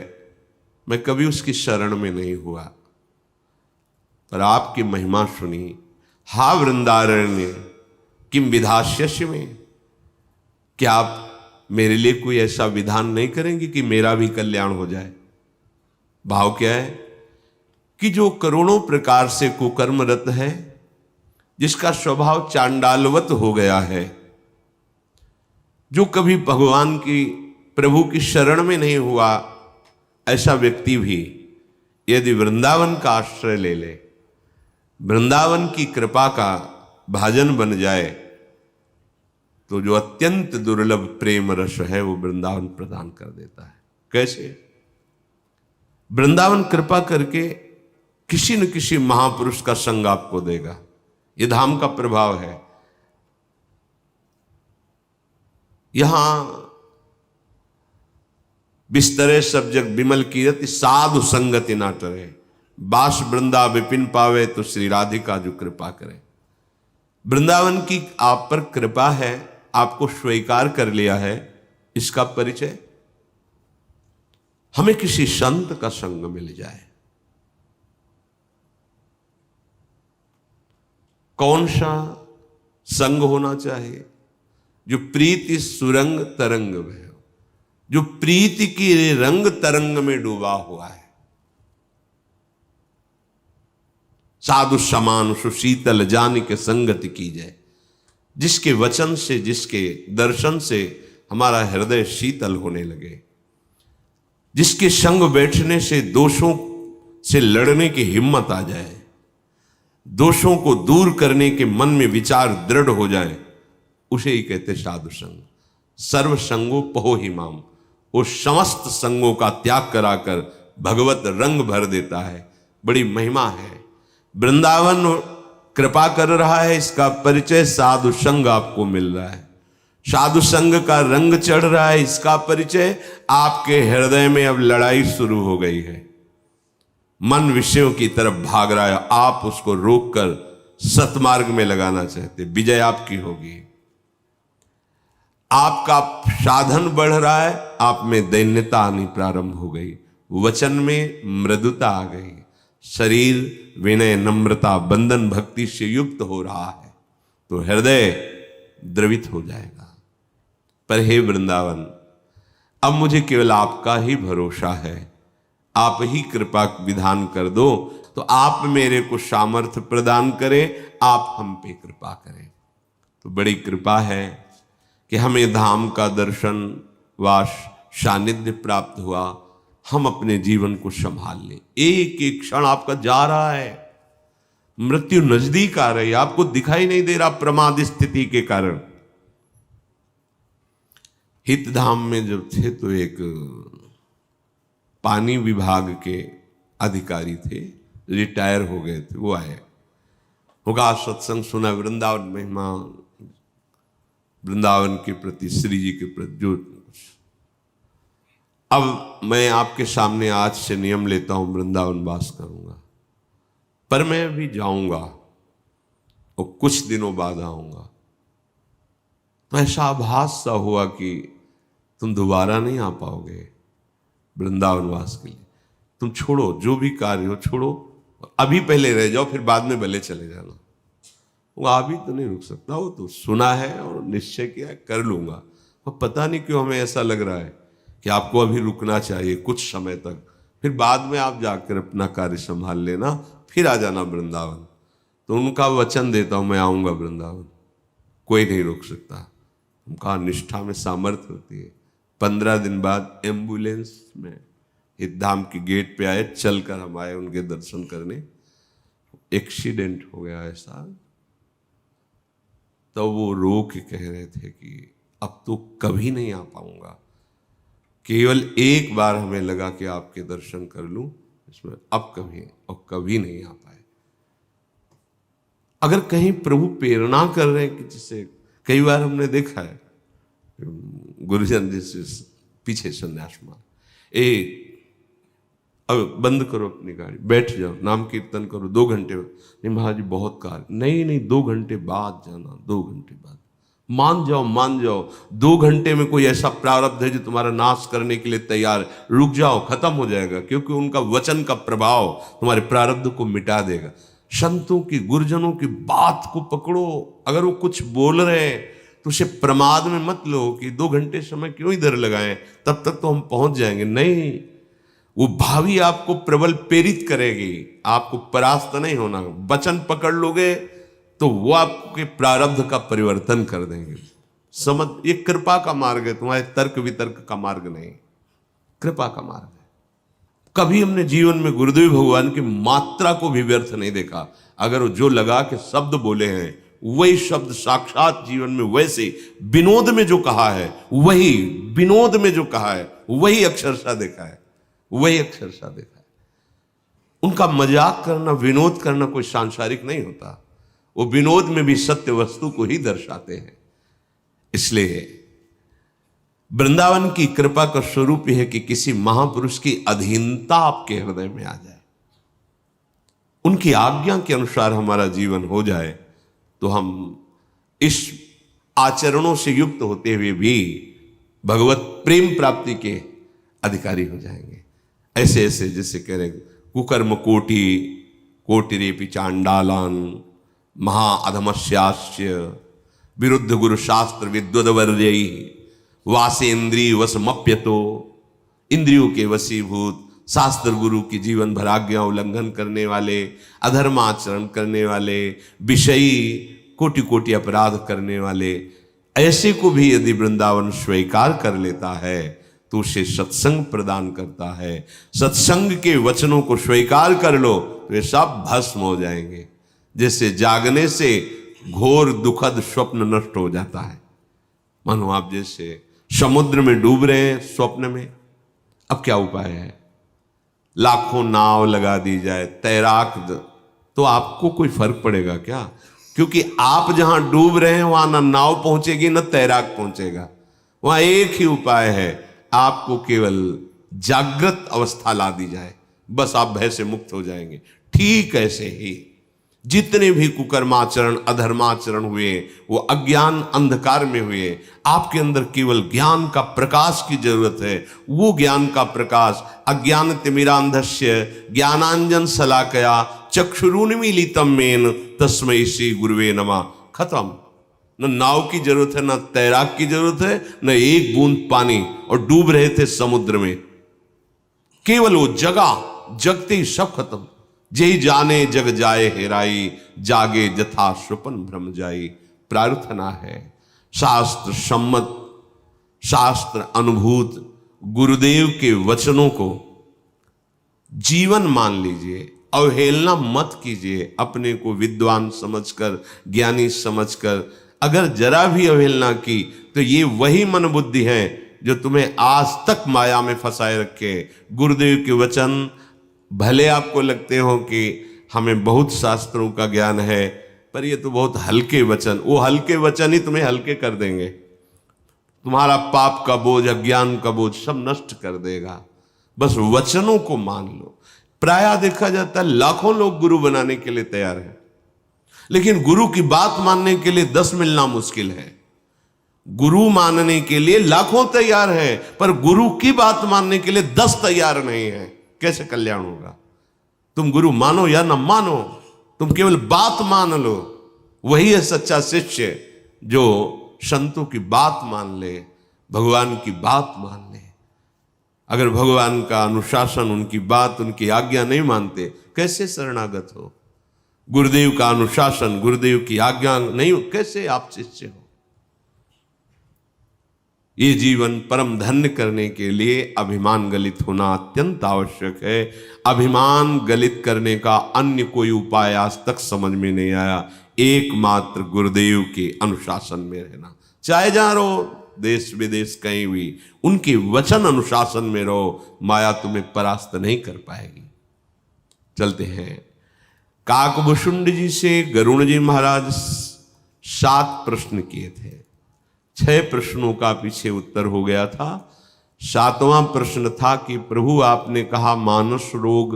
मैं कभी उसकी शरण में नहीं हुआ, पर आपकी महिमा सुनी। हा वृंदारण्य किम विधास्यस्य में, क्या आप मेरे लिए कोई ऐसा विधान नहीं करेंगे कि मेरा भी कल्याण हो जाए? भाव क्या है कि जो करोड़ों प्रकार से कुकर्मरत है, जिसका स्वभाव चांडालवत हो गया है, जो कभी भगवान की, प्रभु की शरण में नहीं हुआ, ऐसा व्यक्ति भी यदि वृंदावन का आश्रय ले ले, वृंदावन की कृपा का भाजन बन जाए, तो जो अत्यंत दुर्लभ प्रेम रस है वो वृंदावन प्रदान कर देता है। कैसे? वृंदावन कृपा करके किसी न किसी महापुरुष का संग आपको देगा, ये धाम का प्रभाव है। यहां बिस्तरे सब जग विमल कीरति, साधु संगति ना टरे, बास वृंदा विपिन पावे, तो श्री राधिका जो कृपा करे। वृंदावन की आप पर कृपा है, आपको स्वीकार कर लिया है, इसका परिचय हमें किसी संत का संग मिल जाए। कौन सा संग होना चाहिए? जो प्रीति सुरंग तरंग में, जो प्रीति की रंग तरंग में डूबा हुआ है। साधु समान सुशीतल जान के संगति की जाए, जिसके वचन से, जिसके दर्शन से हमारा हृदय शीतल होने लगे, जिसके संग बैठने से दोषों से लड़ने की हिम्मत आ जाए, दोषों को दूर करने के मन में विचार दृढ़ हो जाए, उसे ही कहते साधु संग। सर्व संगो पहो ही माम, वो समस्त संगों का त्याग कराकर भगवत रंग भर देता है। बड़ी महिमा है। वृंदावन कृपा कर रहा है, इसका परिचय साधु संग आपको मिल रहा है। साधु संग का रंग चढ़ रहा है, इसका परिचय आपके हृदय में अब लड़ाई शुरू हो गई है। मन विषयों की तरफ भाग रहा है, आप उसको रोककर सतमार्ग में लगाना चाहते, विजय आपकी होगी। आपका साधन बढ़ रहा है, आप में दैन्यता आनी प्रारंभ हो गई, वचन में मृदुता आ गई, शरीर विनय नम्रता बंधन भक्ति से युक्त हो रहा है, तो हृदय द्रवित हो जाएगा। पर हे वृंदावन, अब मुझे केवल आपका ही भरोसा है, आप ही कृपा विधान कर दो, तो आप मेरे को सामर्थ्य प्रदान करें, आप हम पे कृपा करें। तो बड़ी कृपा है कि हमें धाम का दर्शन वास सानिध्य प्राप्त हुआ, हम अपने जीवन को संभाल लें। एक एक क्षण आपका जा रहा है, मृत्यु नजदीक आ रही है, आपको दिखाई नहीं दे रहा प्रमाद स्थिति के कारण। हितधाम में जब थे तो एक पानी विभाग के अधिकारी थे, रिटायर हो गए थे, वो आए। होगा सत्संग सुना, वृंदावन महिमा, वृंदावन के प्रति, श्री जी के प्रति जो। अब मैं आपके सामने आज से नियम लेता हूं, वृंदावन वास करूंगा, पर मैं अभी जाऊंगा और कुछ दिनों बाद आऊंगा। तो ऐसा आभास सा हुआ कि तुम दोबारा नहीं आ पाओगे वृंदावन वास के लिए। तुम छोड़ो, जो भी कार्य हो छोड़ो, अभी पहले रह जाओ, फिर बाद में भले चले जाना। वो अभी तो नहीं रुक सकता, वो तो सुना है और निश्चय किया है, कर लूंगा। और पता नहीं क्यों हमें ऐसा लग रहा है कि आपको अभी रुकना चाहिए कुछ समय तक, फिर बाद में आप जाकर अपना कार्य संभाल लेना, फिर आ जाना वृंदावन। तो उनका वचन देता हूं, मैं आऊंगा वृंदावन, कोई नहीं रोक सकता। उनका निष्ठा में सामर्थ्य होती है। 15 दिन बाद एम्बुलेंस में हितधाम की गेट पे आए, चलकर हम आए उनके दर्शन करने। एक्सीडेंट हो गया ऐसा, तो वो रो के कह रहे थे कि अब तो कभी नहीं आ पाऊंगा, केवल एक बार हमें लगा कि आपके दर्शन कर लूं, इसमें अब कभी और कभी नहीं आ पाए। अगर कहीं प्रभु प्रेरणा कर रहे हैं कि जिसे कई बार हमने देखा है, गुरुजन जिसे पीछे संन्यास मार, अब बंद करो अपनी गाड़ी, बैठ जाओ, नाम कीर्तन करो, 2 घंटे। नहीं महाराज जी बहुत कार्य, नहीं 2 घंटे बाद जाना, 2 घंटे बाद। मान जाओ 2 घंटे में कोई ऐसा प्रारब्ध है जो तुम्हारा नाश करने के लिए तैयार, रुक जाओ, खत्म हो जाएगा, क्योंकि उनका वचन का प्रभाव तुम्हारे प्रारब्ध को मिटा देगा। संतों की, गुरुजनों की बात को पकड़ो। अगर वो कुछ बोल रहे हैं तो उसे प्रमाद में मत लो कि 2 घंटे समय क्यों इधर लगाएं, तब तक तो हम पहुंच जाएंगे। नहीं, वो भावी आपको प्रबल प्रेरित करेगी, आपको परास्त नहीं होना। वचन पकड़ लोगे तो वो आपके प्रारब्ध का परिवर्तन कर देंगे। समझ, ये कृपा का मार्ग है, तुम्हारे तर्क वितर्क का मार्ग नहीं, कृपा का मार्ग है। कभी हमने जीवन में गुरुदेव भगवान की मात्रा को भी व्यर्थ नहीं देखा। अगर वो जो लगा के शब्द बोले हैं, वही शब्द साक्षात जीवन में वैसे विनोद में जो कहा है, वही विनोद में जो कहा है, वही अक्षरशः देखा है, वही अक्षरशः देखा है। उनका मजाक करना, विनोद करना कोई सांसारिक नहीं होता, वो विनोद में भी सत्य वस्तु को ही दर्शाते हैं। इसलिए वृंदावन की कृपा का स्वरूप यह है कि किसी महापुरुष की अधीनता आपके हृदय में आ जाए, उनकी आज्ञा के अनुसार हमारा जीवन हो जाए, तो हम इस आचरणों से युक्त होते हुए भी भगवत प्रेम प्राप्ति के अधिकारी हो जाएंगे। ऐसे ऐसे जैसे कह रहे, कुकर्म कोटि कोटिरेपि चांडालान महाअधमस्यास्य विरुद्ध गुरु शास्त्र विद्वद्वर्ययि वासेन्द्रिय वशमप्यतो। इंद्रियों के वशीभूत, शास्त्र गुरु की जीवन भर आज्ञा उल्लंघन करने वाले, अधर्माचरण करने वाले, विषयी कोटि कोटि अपराध करने वाले, ऐसे को भी यदि वृंदावन स्वीकार कर लेता है तो उसे सत्संग प्रदान करता है। सत्संग के वचनों को स्वीकार कर लो तो ये सब भस्म हो जाएंगे। जैसे जागने से घोर दुखद स्वप्न नष्ट हो जाता है। मानो आप जैसे समुद्र में डूब रहे हैं स्वप्न में, अब क्या उपाय है? लाखों नाव लगा दी जाए, तैराक, तो आपको कोई फर्क पड़ेगा क्या? क्योंकि आप जहां डूब रहे हैं वहां ना नाव पहुंचेगी ना तैराक पहुंचेगा। वहां एक ही उपाय है, आपको केवल जागृत अवस्था ला दी जाए, बस आप भय से मुक्त हो जाएंगे। ठीक ऐसे ही जितने भी कुकर्माचरण अधर्माचरण हुए वो अज्ञान अंधकार में हुए। आपके अंदर केवल ज्ञान का प्रकाश की जरूरत है। वो ज्ञान का प्रकाश अज्ञान तिमिरांधस्य ज्ञानांजन शलाकया चक्षुरुन्मीलितम मेन तस्मै श्री गुरुवे नमः। खत्म। न नाव की जरूरत है, न तैराक की जरूरत है, न एक बूंद पानी, और डूब रहे थे समुद्र में। केवल वो जगते ही सब खत्म। जय जाने जग जाए हेराई, जागे जथा स्वपन भ्रम जाई। प्रार्थना है शास्त्र सम्मत, शास्त्र अनुभूत गुरुदेव के वचनों को जीवन मान लीजिए, अवहेलना मत कीजिए। अपने को विद्वान समझकर, ज्ञानी समझकर अगर जरा भी अवहेलना की तो ये वही मन बुद्धि है जो तुम्हें आज तक माया में फंसाए रखे। गुरुदेव के वचन भले आपको लगते हो कि हमें बहुत शास्त्रों का ज्ञान है, पर ये तो बहुत हल्के वचन, वो हल्के वचन ही तुम्हें हल्के कर देंगे। तुम्हारा पाप का बोझ, अज्ञान का बोझ सब नष्ट कर देगा। बस वचनों को मान लो। प्रायः देखा जाता है लाखों लोग गुरु बनाने के लिए तैयार हैं, लेकिन गुरु की बात मानने के लिए 10 मिलना मुश्किल है। गुरु मानने के लिए लाखों तैयार हैं, पर गुरु की बात मानने के लिए 10 तैयार नहीं है। कैसे कल्याण होगा? तुम गुरु मानो या न मानो, तुम केवल बात मान लो। वही है सच्चा शिष्य जो संतों की बात मान ले, भगवान की बात मान ले। अगर भगवान का अनुशासन, उनकी बात, उनकी आज्ञा नहीं मानते, कैसे शरणागत हो? गुरुदेव का अनुशासन, गुरुदेव की आज्ञा नहीं हो, कैसे आप शिष्य हो? ये जीवन परम धन्य करने के लिए अभिमान गलित होना अत्यंत आवश्यक है। अभिमान गलित करने का अन्य कोई उपाय आज तक समझ में नहीं आया, एकमात्र गुरुदेव के अनुशासन में रहना। चाहे जहां रहो, देश विदेश कहीं भी, उनके वचन अनुशासन में रहो, माया तुम्हें परास्त नहीं कर पाएगी। चलते हैं। काकभुषुंड जी से गरुड़ जी महाराज 7 प्रश्न किए थे। 6 प्रश्नों का पीछे उत्तर हो गया था। 7वां प्रश्न था कि प्रभु आपने कहा मानस रोग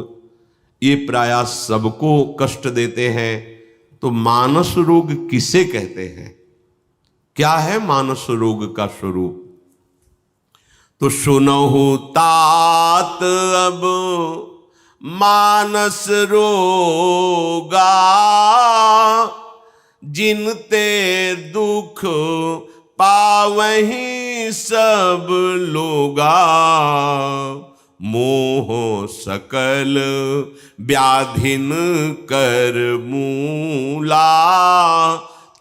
ये प्रायः सबको कष्ट देते हैं, तो मानस रोग किसे कहते हैं? क्या है मानस रोग का स्वरूप? तो सुनहु तात अब मानस रोगा, जिनते दुख पावहीं सब लोगा। मोह सकल व्याधिन कर मूला,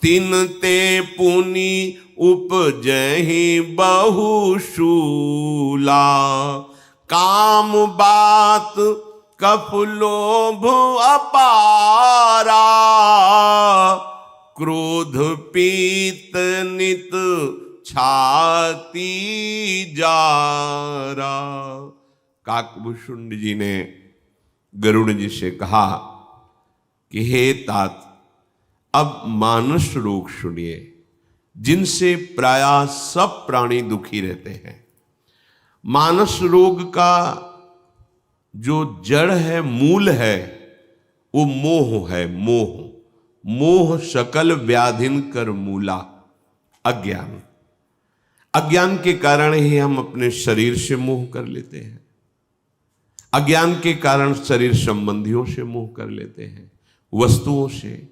तिनते पुनि उपजहि बहुशूला। काम बात कफ लोभ अपारा, क्रोध पीत नित छाती जारा। काकभुषुंड जी ने गरुड़ जी से कहा कि हे तात, अब मानस रोग सुनिए, जिनसे प्रायः सब प्राणी दुखी रहते हैं। मानस रोग का जो जड़ है, मूल है, वो मोह है। मोह मोह सकल व्याधिन कर मूला। अज्ञान, अज्ञान के कारण ही हम अपने शरीर से मोह कर लेते हैं। अज्ञान के कारण शरीर संबंधियों से मोह कर लेते हैं, वस्तुओं से,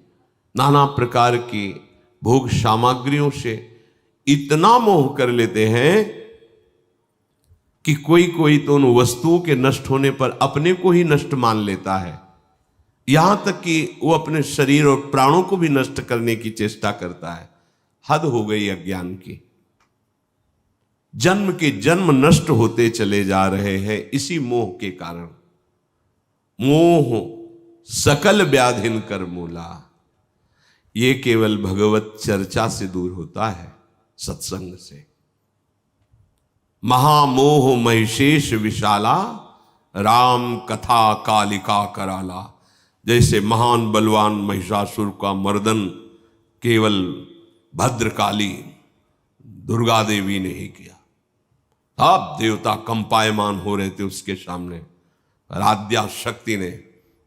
नाना प्रकार की भोग सामग्रियों से इतना मोह कर लेते हैं कि कोई कोई तो उन वस्तुओं के नष्ट होने पर अपने को ही नष्ट मान लेता है। यहां तक कि वो अपने शरीर और प्राणों को भी नष्ट करने की चेष्टा करता है। हद हो गई अज्ञान की। जन्म के जन्म नष्ट होते चले जा रहे हैं इसी मोह के कारण। मोह सकल व्याधिन कर मूला। ये केवल भगवत चर्चा से दूर होता है, सत्संग से। महामोह महिषेश विशाला, राम कथा कालिका कराला। जैसे महान बलवान महिषासुर का मर्दन केवल भद्रकाली दुर्गा देवी ने ही किया। सब देवता कंपायमान हो रहे थे उसके सामने। आद्या शक्ति ने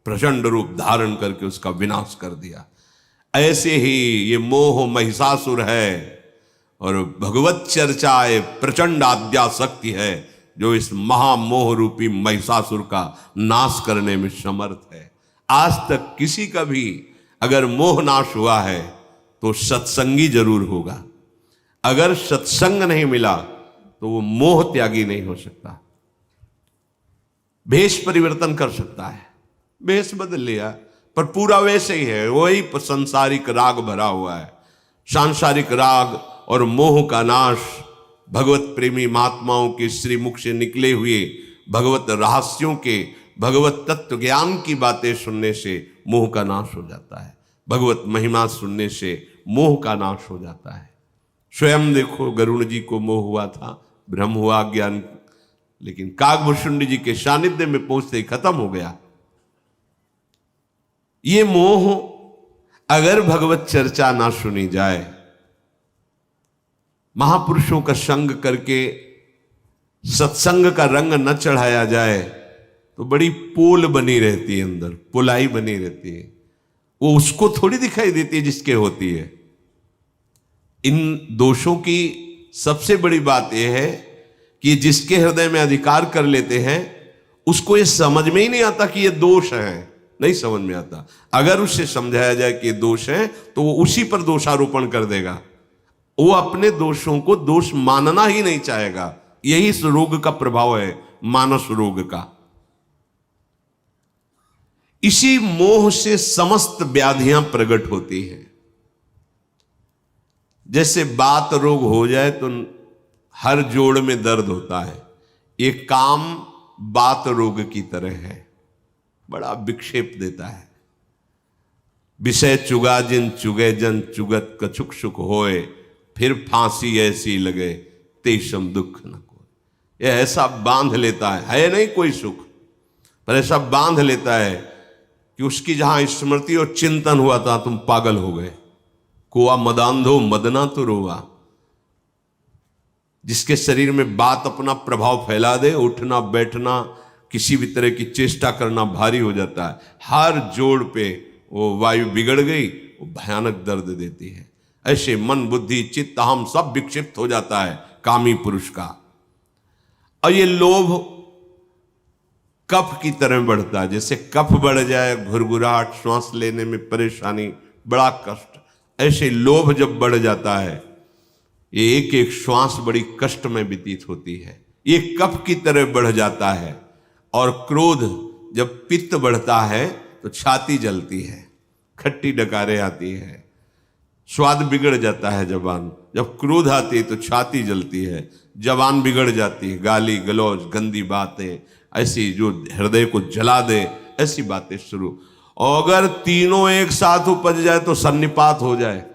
प्रचंड रूप धारण करके उसका विनाश कर दिया। ऐसे ही ये मोह महिषासुर है और भगवत चर्चा प्रचंड आद्या शक्ति है जो इस महामोह रूपी महिषासुर का नाश करने में समर्थ है। आज तक किसी का भी अगर मोह नाश हुआ है तो सत्संगी जरूर होगा। अगर सत्संग नहीं मिला तो वो मोह त्यागी नहीं हो सकता। भेष परिवर्तन कर सकता है, भेष बदल लिया, पर पूरा वैसे ही है, वही सांसारिक राग भरा हुआ है। सांसारिक राग और मोह का नाश भगवत प्रेमी महात्माओं के श्रीमुख से निकले हुए भगवत रहस्यों के, भगवत तत्व ज्ञान की बातें सुनने से मोह का नाश हो जाता है। भगवत महिमा सुनने से मोह का नाश हो जाता है। स्वयं देखो, गरुड़ जी को मोह हुआ था, भ्रम हुआ, ज्ञान, लेकिन काकभुषुंड जी के सानिध्य में पहुंचते ही खत्म हो गया। ये मोह अगर भगवत चर्चा ना सुनी जाए, महापुरुषों का संग करके सत्संग का रंग न चढ़ाया जाए, तो बड़ी पोल बनी रहती है, अंदर पुलाई बनी रहती है। वो उसको थोड़ी दिखाई देती है जिसके होती है। इन दोषों की सबसे बड़ी बात यह है कि जिसके हृदय में अधिकार कर लेते हैं उसको ये समझ में ही नहीं आता कि ये दोष है, नहीं समझ में आता। अगर उससे समझाया जाए कि ये दोष है तो वो उसी पर दोषारोपण कर देगा। वो अपने दोषों को दोष मानना ही नहीं चाहेगा। यही इस रोग का प्रभाव है, मानस रोग का। इसी मोह से समस्त व्याधियां प्रकट होती हैं। जैसे बात रोग हो जाए तो हर जोड़ में दर्द होता है, ये काम बात रोग की तरह है, बड़ा विक्षेप देता है। विषय चुगा जिन चुगे जन चुगत कछुक सुख होए, फिर फांसी ऐसी लगे तेषम दुख न कोई। यह ऐसा बांध लेता है नहीं कोई सुख, पर ऐसा बांध लेता है कि उसकी जहां स्मृति और चिंतन हुआ था तुम पागल हो गए। कोआ मदांधो मदना तो रोवा। जिसके शरीर में बात अपना प्रभाव फैला दे, उठना बैठना किसी भी तरह की चेष्टा करना भारी हो जाता है। हर जोड़ पे वो वायु बिगड़ गई, वो भयानक दर्द देती है। ऐसे मन बुद्धि चित्त हम सब विक्षिप्त हो जाता है कामी पुरुष का। और ये लोभ कफ की तरह बढ़ता है। जैसे कफ बढ़ जाए, घुरघुराहट, श्वास लेने में परेशानी, बड़ा कष्ट, ऐसे लोभ जब बढ़ जाता है, ये एक एक श्वास बड़ी कष्ट में व्यतीत होती है। ये कफ की तरह बढ़ जाता है। और क्रोध जब पित्त बढ़ता है तो छाती जलती है, खट्टी डकारें आती है, स्वाद बिगड़ जाता है जबान। जब क्रोध आती है तो छाती जलती है, जबान बिगड़ जाती है, गाली गलौज, गंदी बातें, ऐसी जो हृदय को जला दे, ऐसी बातें शुरू। और अगर तीनों एक साथ उपज जाए तो सन्निपात हो जाए,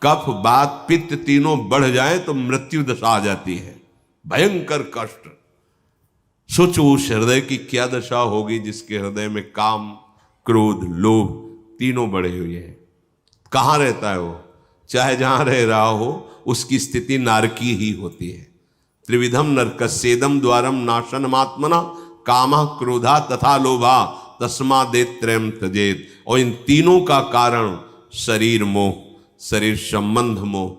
कफ बात पित्त तीनों बढ़ जाए तो मृत्यु दशा आ जाती है, भयंकर कष्ट। सोचो उस हृदय की क्या दशा होगी जिसके हृदय में काम क्रोध लोभ तीनों बढ़े हुए हैं। कहाँ रहता है वो? चाहे जहां रह रहा हो उसकी स्थिति नारकी ही होती है। त्रिविधम नरकस्येदम द्वारम नाशनमात्मना कामः क्रोधा तथा लोभा तस्मादेत्रयम् त्यजेत। और इन तीनों का कारण शरीर मोह, शरीर संबंध मोह।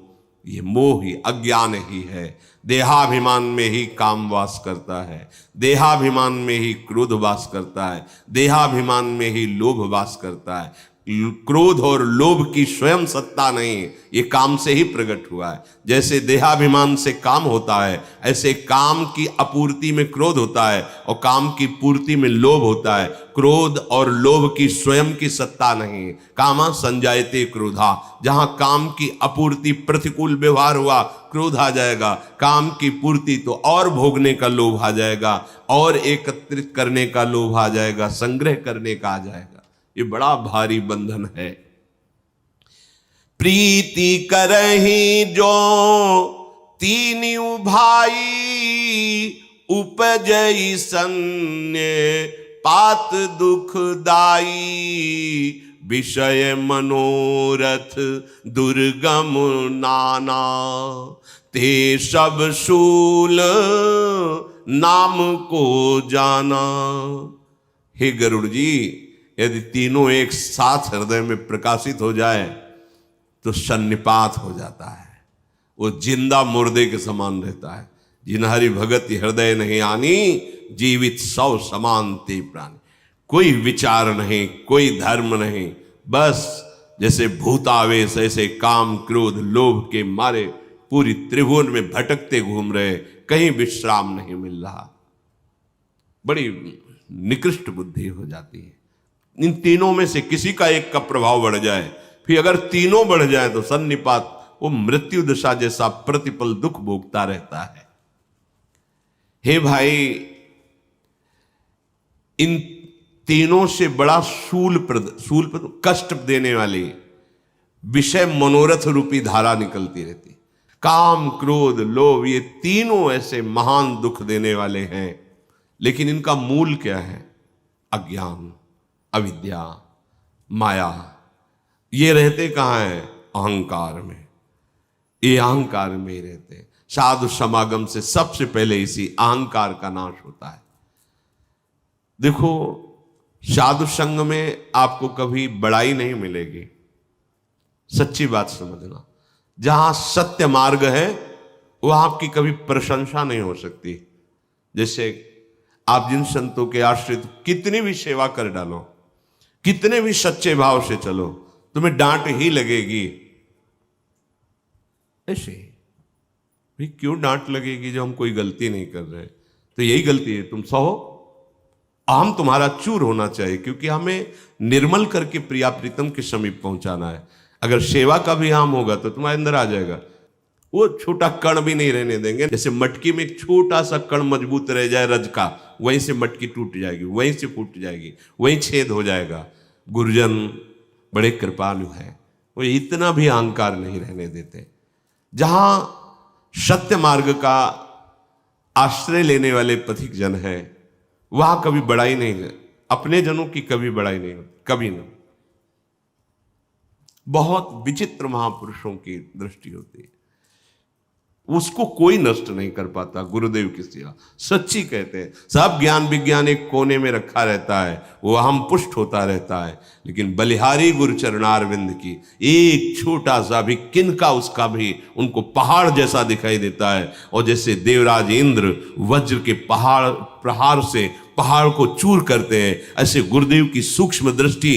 ये मोह ही अज्ञान ही है। देहाभिमान में ही काम वास करता है, देहाभिमान में ही क्रोध वास करता है, देहाभिमान में ही लोभ वास करता है। क्रोध और लोभ की स्वयं सत्ता नहीं, ये काम से ही प्रकट हुआ है। जैसे देहाभिमान से काम होता है, ऐसे काम की आपूर्ति में क्रोध होता है और काम की पूर्ति में लोभ होता है। क्रोध और लोभ की स्वयं की सत्ता नहीं। कामा संजायते क्रोधा। जहां काम की आपूर्ति प्रतिकूल व्यवहार हुआ, क्रोध आ जाएगा। काम की पूर्ति तो और भोगने का लोभ आ जाएगा, और एकत्रित करने का लोभ आ जाएगा, संग्रह करने का आ जाएगा। ये बड़ा भारी बंधन है। प्रीति करही जो तीनिउ भाई, उपजई सन्य पात दुखदाई। विषय मनोरथ दुर्गम नाना, ते सब शूल नाम को जाना। हे गरुड़ जी, यदि तीनों एक साथ हृदय में प्रकाशित हो जाए तो सन्निपात हो जाता है। वो जिंदा मुर्दे के समान रहता है। जिन हरि भगति हृदय नहीं आनी, जीवित सौ समान ते प्राणी। कोई विचार नहीं, कोई धर्म नहीं, बस जैसे भूतावेश ऐसे काम क्रोध लोभ के मारे पूरी त्रिभुवन में भटकते घूम रहे, कहीं विश्राम नहीं मिल रहा। बड़ी निकृष्ट बुद्धि हो जाती है। इन तीनों में से किसी का एक का प्रभाव बढ़ जाए, फिर अगर तीनों बढ़ जाए तो सन्निपात, वो मृत्यु दशा जैसा प्रतिपल दुख भोगता रहता है। हे भाई, इन तीनों से बड़ा शूलप्रद कष्ट देने वाली विषय मनोरथ रूपी धारा निकलती रहती। काम क्रोध लोभ, ये तीनों ऐसे महान दुख देने वाले हैं। लेकिन इनका मूल क्या है? अज्ञान, अविद्या। माया, ये रहते कहाँ हैं? अहंकार में। ये अहंकार में ही रहते हैं। साधु समागम से सबसे पहले इसी अहंकार का नाश होता है। देखो, साधु संग में आपको कभी बड़ाई नहीं मिलेगी, सच्ची बात समझना। जहां सत्य मार्ग है वह आपकी कभी प्रशंसा नहीं हो सकती। जैसे आप जिन संतों के आश्रित कितनी भी सेवा कर डालो, कितने भी सच्चे भाव से चलो, तुम्हें डांट ही लगेगी। ऐसे भाई क्यों डांट लगेगी जब हम कोई गलती नहीं कर रहे? तो यही गलती है, तुम सहो, अहम तुम्हारा चूर होना चाहिए, क्योंकि हमें निर्मल करके प्रिया प्रीतम के समीप पहुंचाना है। अगर सेवा का भी अहम होगा तो तुम्हारे अंदर आ जाएगा, वो छोटा कण भी नहीं रहने देंगे। जैसे मटकी में एक छोटा सा कण मजबूत रह जाए रज का, वहीं से मटकी टूट जाएगी, वहीं से फूट जाएगी, वहीं छेद हो जाएगा। गुरुजन बड़े कृपालु हैं, वो इतना भी अहंकार नहीं रहने देते। जहां सत्य मार्ग का आश्रय लेने वाले पथिक जन हैं, वहां कभी बड़ाई नहीं है, अपने जनों की कभी बड़ाई नहीं होती, कभी नहीं। बहुत विचित्र महापुरुषों की दृष्टि होती है, उसको कोई नष्ट नहीं कर पाता। गुरुदेव की सेवा सच्ची कहते हैं, सब ज्ञान विज्ञान एक कोने में रखा रहता है, वो हम पुष्ट होता रहता है, लेकिन बलिहारी गुरु चरणारविंद की एक छोटा सा भी किनका उसका भी उनको पहाड़ जैसा दिखाई देता है। और जैसे देवराज इंद्र वज्र के पहाड़ प्रहार से पहाड़ को चूर करते हैं, ऐसे गुरुदेव की सूक्ष्म दृष्टि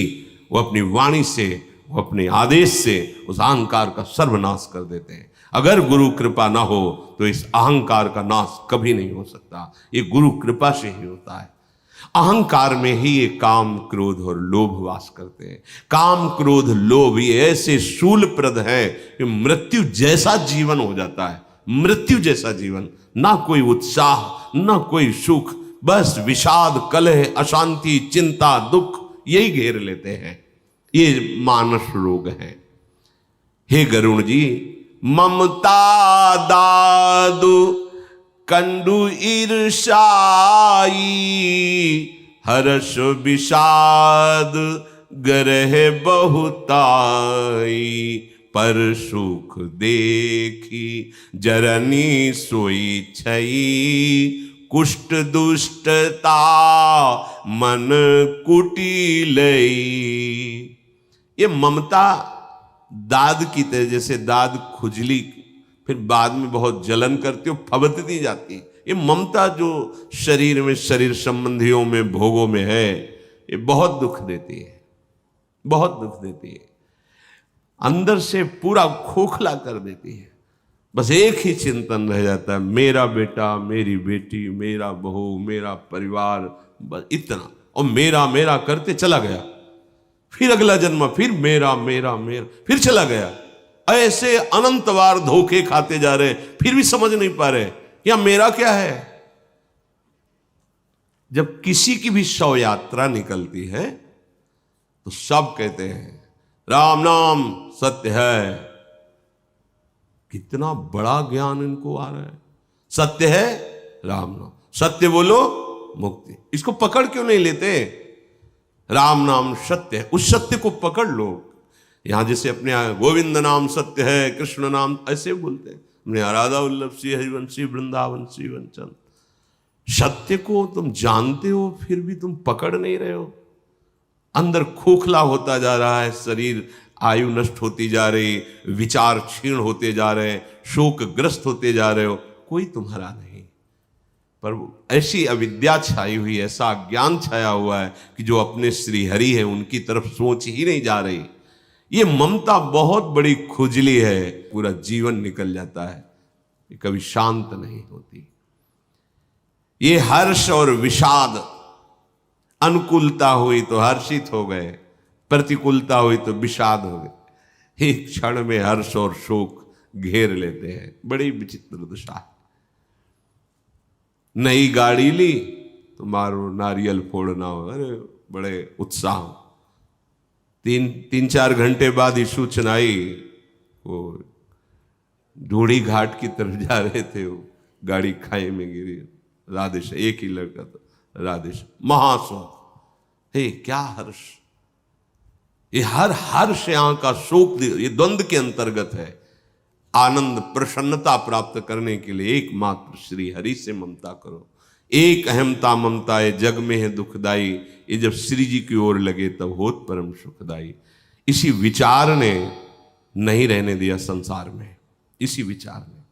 वो अपनी वाणी से, वो अपने आदेश से उस अहंकार का सर्वनाश कर देते हैं। अगर गुरु कृपा ना हो तो इस अहंकार का नाश कभी नहीं हो सकता, ये गुरु कृपा से ही होता है। अहंकार में ही ये काम क्रोध और लोभ वास करते हैं। काम क्रोध लोभ ये ऐसे शूलप्रद है कि मृत्यु जैसा जीवन हो जाता है, मृत्यु जैसा जीवन, ना कोई उत्साह ना कोई सुख, बस विषाद, कलह, अशांति, चिंता, दुख यही घेर लेते हैं। ये मानस रोग है। हे गरुण जी, ममता दादु कंडु ईर्षाई, हर्ष विषाद गरह बहुताई, पर सुख देखी जरनी सोई छई, कुष्ठ दुष्टता मन कुटिलई। ये ममता दाद की तरह, जैसे दाद खुजली फिर बाद में बहुत जलन करती हो, फबकती जाती है। ये ममता जो शरीर में, शरीर संबंधियों में, भोगों में है, ये बहुत दुख देती है, बहुत दुख देती है, अंदर से पूरा खोखला कर देती है। बस एक ही चिंतन रह जाता है, मेरा बेटा, मेरी बेटी, मेरा बहू, मेरा परिवार, बस इतना। और मेरा मेरा करते चला गया, फिर अगला जन्म फिर मेरा मेरा मेरा, फिर चला गया। ऐसे अनंत बार धोखे खाते जा रहे, फिर भी समझ नहीं पा रहे या मेरा क्या है। जब किसी की भी शव यात्रा निकलती है तो सब कहते हैं राम नाम सत्य है। कितना बड़ा ज्ञान इनको आ रहा है। सत्य है राम नाम, सत्य बोलो मुक्ति। इसको पकड़ क्यों नहीं लेते? राम नाम सत्य है, उस सत्य को पकड़ लो। यहां जैसे अपने यहाँ गोविंद नाम सत्य है, कृष्ण नाम, ऐसे बोलते हैं। अपने राधा वल्लभ श्री हरिवंशी वृंदावन श्री वंचन, सत्य को तुम जानते हो फिर भी तुम पकड़ नहीं रहे हो। अंदर खोखला होता जा रहा है शरीर, आयु नष्ट होती जा रही, विचार क्षीण होते जा रहे, शोकग्रस्त होते जा रहे हो, कोई तुम्हारा नहीं। पर ऐसी अविद्या छाई हुई, ऐसा ज्ञान छाया हुआ है कि जो अपने श्री हरि है उनकी तरफ सोच ही नहीं जा रही। ये ममता बहुत बड़ी खुजली है, पूरा जीवन निकल जाता है, ये कभी शांत नहीं होती। ये हर्ष और विषाद, अनुकूलता हुई तो हर्षित हो गए, प्रतिकूलता हुई तो विषाद हो गए। एक क्षण में हर्ष और शोक घेर लेते हैं। बड़ी विचित्र दशा है। नई गाड़ी ली तो मारो नारियल फोड़ना हो, अरे बड़े उत्साह। तीन चार घंटे बाद ही सूचना आई, वो ढूढ़ी घाट की तरफ जा रहे थे, वो गाड़ी खाई में गिरी। राधेश, एक ही लड़का था, राधेश, महाशोक। हे क्या हर्ष, ये हर श्याम का शोक, ये द्वंद्व के अंतर्गत है। आनंद प्रसन्नता प्राप्त करने के लिए एकमात्र श्री हरि से ममता करो। एक अहमता ममता ये जग में है दुखदाई, ये जब श्री जी की ओर लगे तब होत परम सुखदाई। इसी विचार ने नहीं रहने दिया संसार में, इसी विचार ने।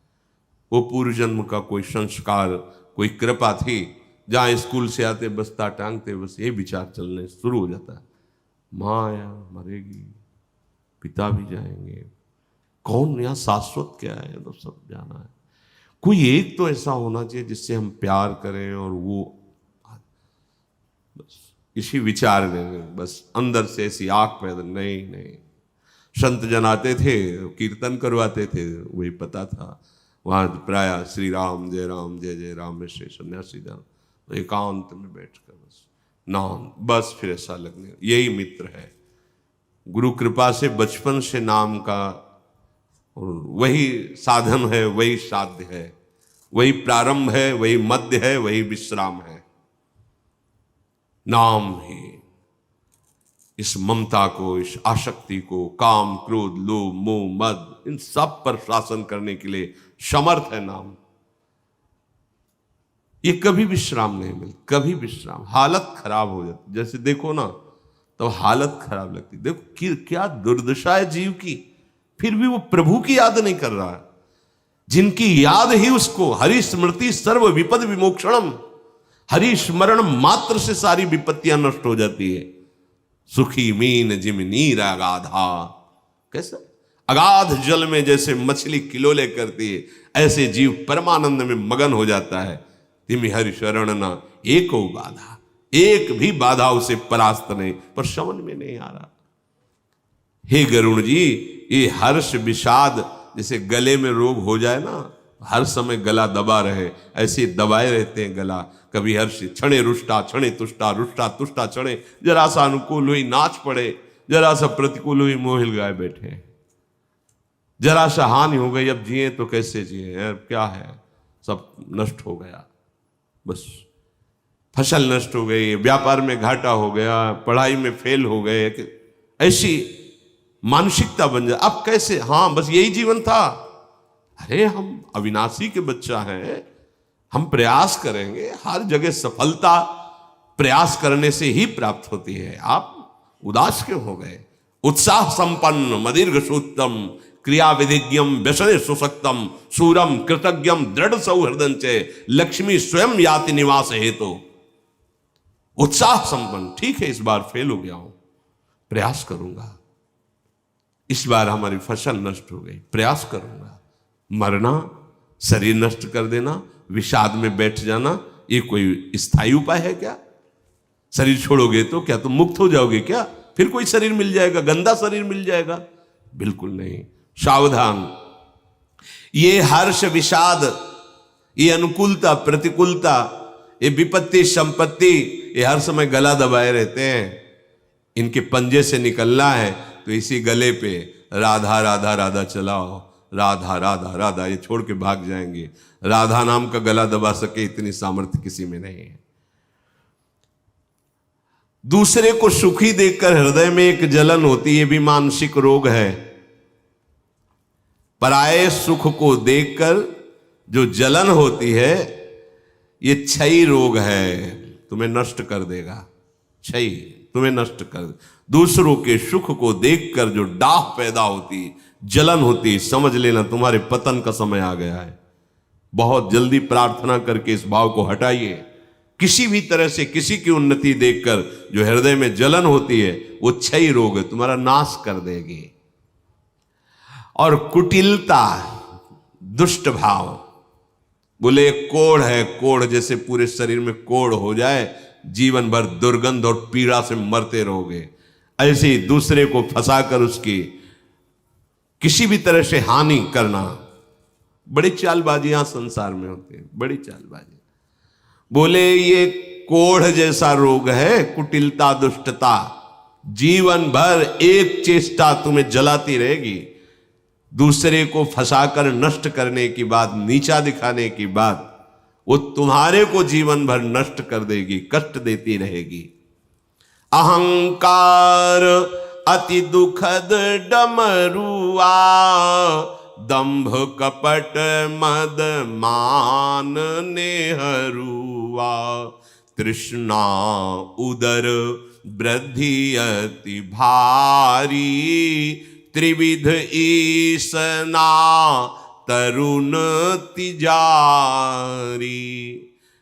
वो पूर्व जन्म का कोई संस्कार, कोई कृपा थी, जहाँ स्कूल से आते बस्ता टांगते बस ये विचार चलने शुरू हो जाता है, माया मरेगी, पिता भी जाएंगे, कौन यहाँ शाश्वत क्या है, तो सब जाना है। कोई एक तो ऐसा होना चाहिए जिससे हम प्यार करें, और वो बस इसी विचार में बस अंदर से ऐसी आग पैदा। नहीं, संत जन आते थे, कीर्तन करवाते थे, वही पता था वहाँ प्राय श्री राम जय जय राम में से सन्यासी जन तो एकांत में बैठकर बस नाम, बस फिर ऐसा लगने, यही मित्र है। गुरु कृपा से बचपन से नाम का, और वही साधन है, वही साध्य है, वही प्रारंभ है, वही मध्य है, वही विश्राम है। नाम ही इस ममता को, इस आसक्ति को, काम क्रोध लोभ मोह मद, इन सब पर शासन करने के लिए समर्थ है नाम। ये कभी विश्राम नहीं मिलता, कभी विश्राम, हालत खराब हो जाती। जैसे देखो ना, तो हालत खराब लगती। देखो क्या दुर्दशा है जीव की, फिर भी वो प्रभु की याद नहीं कर रहा है। जिनकी याद ही उसको, हरि स्मृति सर्व विपद विमोक्षणम, हरि स्मरण मात्र से सारी विपत्तियां नष्ट हो जाती है। सुखी मीन जिम नीर अगाधा, कैसा अगाध जल में जैसे मछली किलोले करती है, ऐसे जीव परमानंद में मगन हो जाता है। तिमि हरि शरण न एको बाधा, एक भी बाधा उसे परास्त नहीं, पर समझ में नहीं आ रहा। हे गरुण जी, ये हर्ष विषाद, जैसे गले में रोग हो जाए ना, हर समय गला दबा रहे, ऐसे दबाए रहते हैं गला। कभी हर्ष क्षणे रुष्टा क्षणे तुष्टा, रुष्टा तुष्टा क्षणे, जरा सा अनुकूल हुई नाच पड़े, जरा सा प्रतिकूल हुई मोहिल गाय बैठे, जरा सा हानि हो गई, अब जिए तो कैसे जिए, अब क्या है, सब नष्ट हो गया। बस फसल नष्ट हो गई, व्यापार में घाटा हो गया, पढ़ाई में फेल हो गए, ऐसी मानसिकता बन जाए। अब कैसे, हाँ बस यही जीवन था। अरे हम अविनाशी के बच्चा हैं, हम प्रयास करेंगे, हर जगह सफलता प्रयास करने से ही प्राप्त होती है। आप उदास क्यों हो गए? उत्साह संपन्न मदीर्घ सूत्रम क्रिया विधिज्ञम व्यसने सुशक्तम सूरम कृतज्ञम दृढ़ सौहृदं च लक्ष्मी स्वयं याति निवास हेतु। उत्साह संपन्न, ठीक है इस बार फेल हो गया हूं, प्रयास करूंगा, इस बार हमारी फसल नष्ट हो गई, प्रयास करूंगा। मरना, शरीर नष्ट कर देना, विषाद में बैठ जाना, ये कोई स्थायी उपाय है क्या? शरीर छोड़ोगे तो क्या तुम मुक्त हो जाओगे क्या? फिर कोई शरीर मिल जाएगा, गंदा शरीर मिल जाएगा? बिल्कुल नहीं। सावधान। ये हर्ष विषाद, ये अनुकूलता प्रतिकूलता, ये विपत्ति संपत्ति, ये हर समय गला दबाए रहते हैं। इनके पंजे से निकलना है तो इसी गले पे राधा राधा राधा चलाओ, राधा राधा राधा, ये छोड़ के भाग जाएंगे। राधा नाम का गला दबा सके इतनी सामर्थ्य किसी में नहीं है। दूसरे को सुखी देखकर हृदय में एक जलन होती है, ये भी मानसिक रोग है। पराये सुख को देखकर जो जलन होती है, ये क्षयी रोग है, तुम्हें नष्ट कर देगा। क्षयी तुम्हें नष्ट कर। दूसरों के सुख को देखकर जो डाह पैदा होती, जलन होती, समझ लेना तुम्हारे पतन का समय आ गया है। बहुत जल्दी प्रार्थना करके इस भाव को हटाइए। किसी भी तरह से किसी की उन्नति देखकर जो हृदय में जलन होती है, वो क्षयी रोग है, तुम्हारा नाश कर देगी। और कुटिलता, दुष्ट भाव, बोले कोढ़ है, कोढ़ जैसे पूरे शरीर में कोढ़ हो जाए, जीवन भर दुर्गंध और पीड़ा से मरते रहोगे। ऐसे ही दूसरे को फंसाकर उसकी किसी भी तरह से हानि करना, बड़ी चालबाजियां संसार में होती है, बड़ी चालबाजी। बोले ये कोढ़ जैसा रोग है कुटिलता दुष्टता, जीवन भर एक चेष्टा तुम्हें जलाती रहेगी। दूसरे को फंसाकर नष्ट करने की बात, नीचा दिखाने की बात, वो तुम्हारे को जीवन भर नष्ट कर देगी, कष्ट देती रहेगी। अहंकार अति दुखद डमरुआ, दंभ कपट मद मान नेहरुआ। तृष्णा उदर वृद्धि अति भारी, त्रिविध ईसना तरुण तिजारी।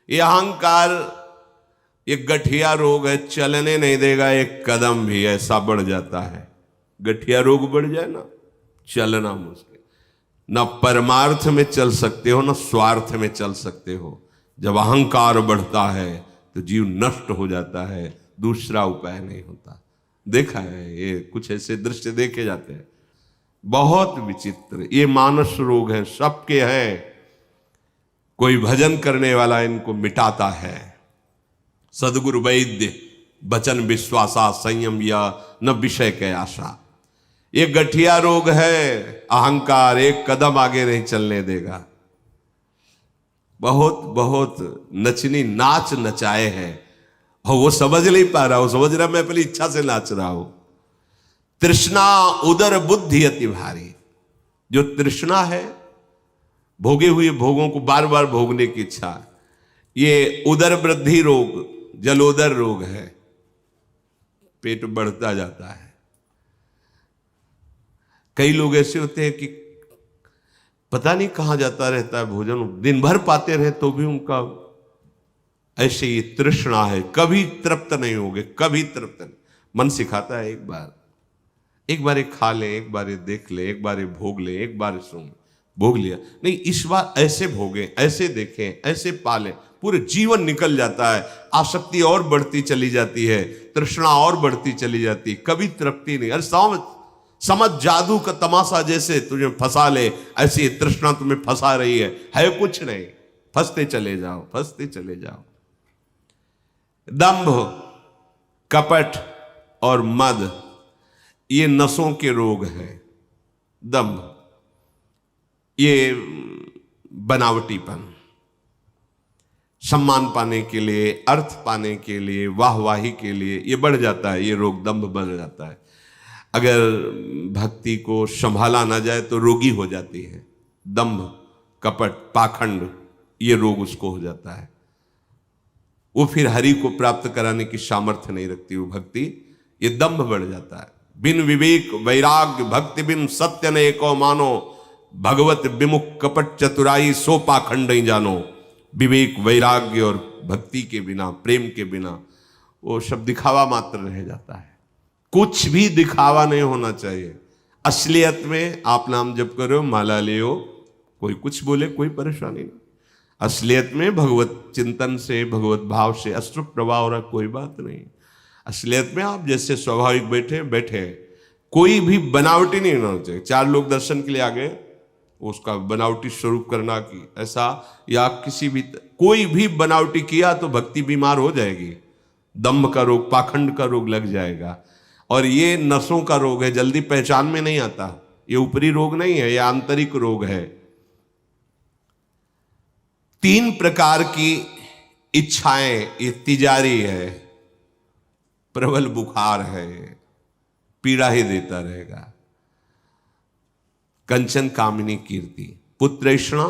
ये अहंकार एक गठिया रोग है, चलने नहीं देगा एक कदम भी, ऐसा बढ़ जाता है। गठिया रोग बढ़ जाए ना, चलना मुश्किल, न परमार्थ में चल सकते हो न स्वार्थ में चल सकते हो। जब अहंकार बढ़ता है तो जीव नष्ट हो जाता है, दूसरा उपाय नहीं होता। देखा है, ये कुछ ऐसे दृश्य देखे जाते हैं, बहुत विचित्र। ये मानस रोग है, सबके हैं। कोई भजन करने वाला इनको मिटाता है। सदगुरु वैद्य बचन विश्वासा, संयम या न विषय के आशा। ये गठिया रोग है, अहंकार एक कदम आगे नहीं चलने देगा। बहुत बहुत नचनी नाच नचाए हैं और वो समझ नहीं पा रहा, वो समझ रहा मैं अपनी इच्छा से नाच रहा हूं। तृष्णा उदर बुद्धि अति भारी। जो तृष्णा है, भोगे हुए भोगों को बार बार भोगने की इच्छा, ये उदर वृद्धि रोग, जलोदर रोग है। पेट बढ़ता जाता है। कई लोग ऐसे होते हैं कि पता नहीं कहां जाता रहता है भोजन, दिन भर पाते रहे तो भी उनका ऐसे ही तृष्णा है, कभी तृप्त नहीं होगे, कभी तृप्त नहीं। मन सिखाता है एक बार खा ले, एक बार देख ले, एक बार भोग ले, एक बार सुन, भोग लिया नहीं, इस बार ऐसे भोगे, ऐसे देखें, ऐसे पाले, पूरे जीवन निकल जाता है। आसक्ति और बढ़ती चली जाती है, तृष्णा और बढ़ती चली जाती है, कभी तृप्ति नहीं। अरे समझ जादू का तमाशा जैसे तुझे फंसा ले, ऐसी तृष्णा तुम्हें फंसा रही है कुछ नहीं, फंसते चले जाओ, फंसते चले जाओ। दंभ, कपट और मद, ये नसों के रोग हैं। दंभ, ये बनावटीपन, सम्मान पाने के लिए, अर्थ पाने के लिए, वाहवाही के लिए ये बढ़ जाता है। ये रोग दंभ बढ़ जाता है। अगर भक्ति को संभाला ना जाए तो रोगी हो जाती है। दंभ, कपट, पाखंड, ये रोग उसको हो जाता है। वो फिर हरि को प्राप्त कराने की सामर्थ्य नहीं रखती वो भक्ति, ये दंभ बढ़ जाता है। बिन विवेक वैराग्य भक्ति बिन सत्य ने एको मानो, भगवत विमुख कपट चतुराई सो पाखंड ही जानो। विवेक वैराग्य और भक्ति के बिना, प्रेम के बिना वो सब दिखावा मात्र रह जाता है। कुछ भी दिखावा नहीं होना चाहिए। असलियत में आप नाम जप करो, माला ले, कोई कुछ बोले कोई परेशानी नहीं। असलियत में भगवत चिंतन से, भगवत भाव से अश्रु प्रवाह हो रहा, कोई बात नहीं। असलियत में आप जैसे स्वाभाविक बैठे, कोई भी बनावटी नहीं होना चाहिए। 4 लोग दर्शन के लिए आ गए, उसका बनावटी स्वरूप करना की ऐसा, या किसी भी कोई भी बनावटी किया तो भक्ति बीमार हो जाएगी। दंभ का रोग, पाखंड का रोग लग जाएगा। और ये नसों का रोग है, जल्दी पहचान में नहीं आता। ये ऊपरी रोग नहीं है, ये आंतरिक रोग है। 3 प्रकार की इच्छाएं, ये तिजारी है, प्रबल बुखार है, पीड़ा ही देता रहेगा। कंचन कामिनी कीर्ति, पुत्रैषणा,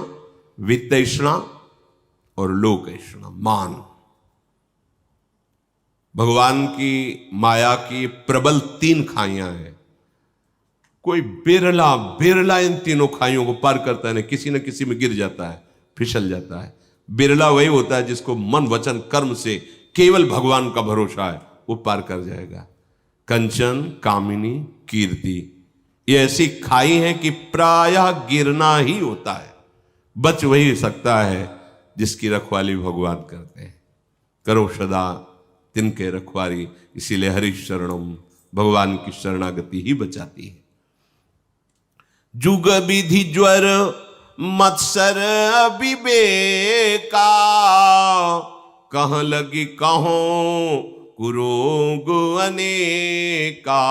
वित्तैषणा और लोकैषणा, मान। भगवान की माया की प्रबल 3 खाइयां हैं। कोई बिरला इन तीनों खाइयों को पार करता है, ना किसी न किसी में गिर जाता है, फिसल जाता है। बिरला वही होता है जिसको मन वचन कर्म से केवल भगवान का भरोसा है, वो पार कर जाएगा। कंचन कामिनी कीर्ति, ये ऐसी खाई है कि प्रायः गिरना ही होता है, बच वही सकता है जिसकी रखवाली भगवान करते हैं। करो सदा तिनके रखवारी, इसीलिए हरि शरणम, भगवान की शरणागति ही बचाती है। जुग विधि ज्वर मत्सर विवेका, कहाँ लगी कहों कुरोग अनेका।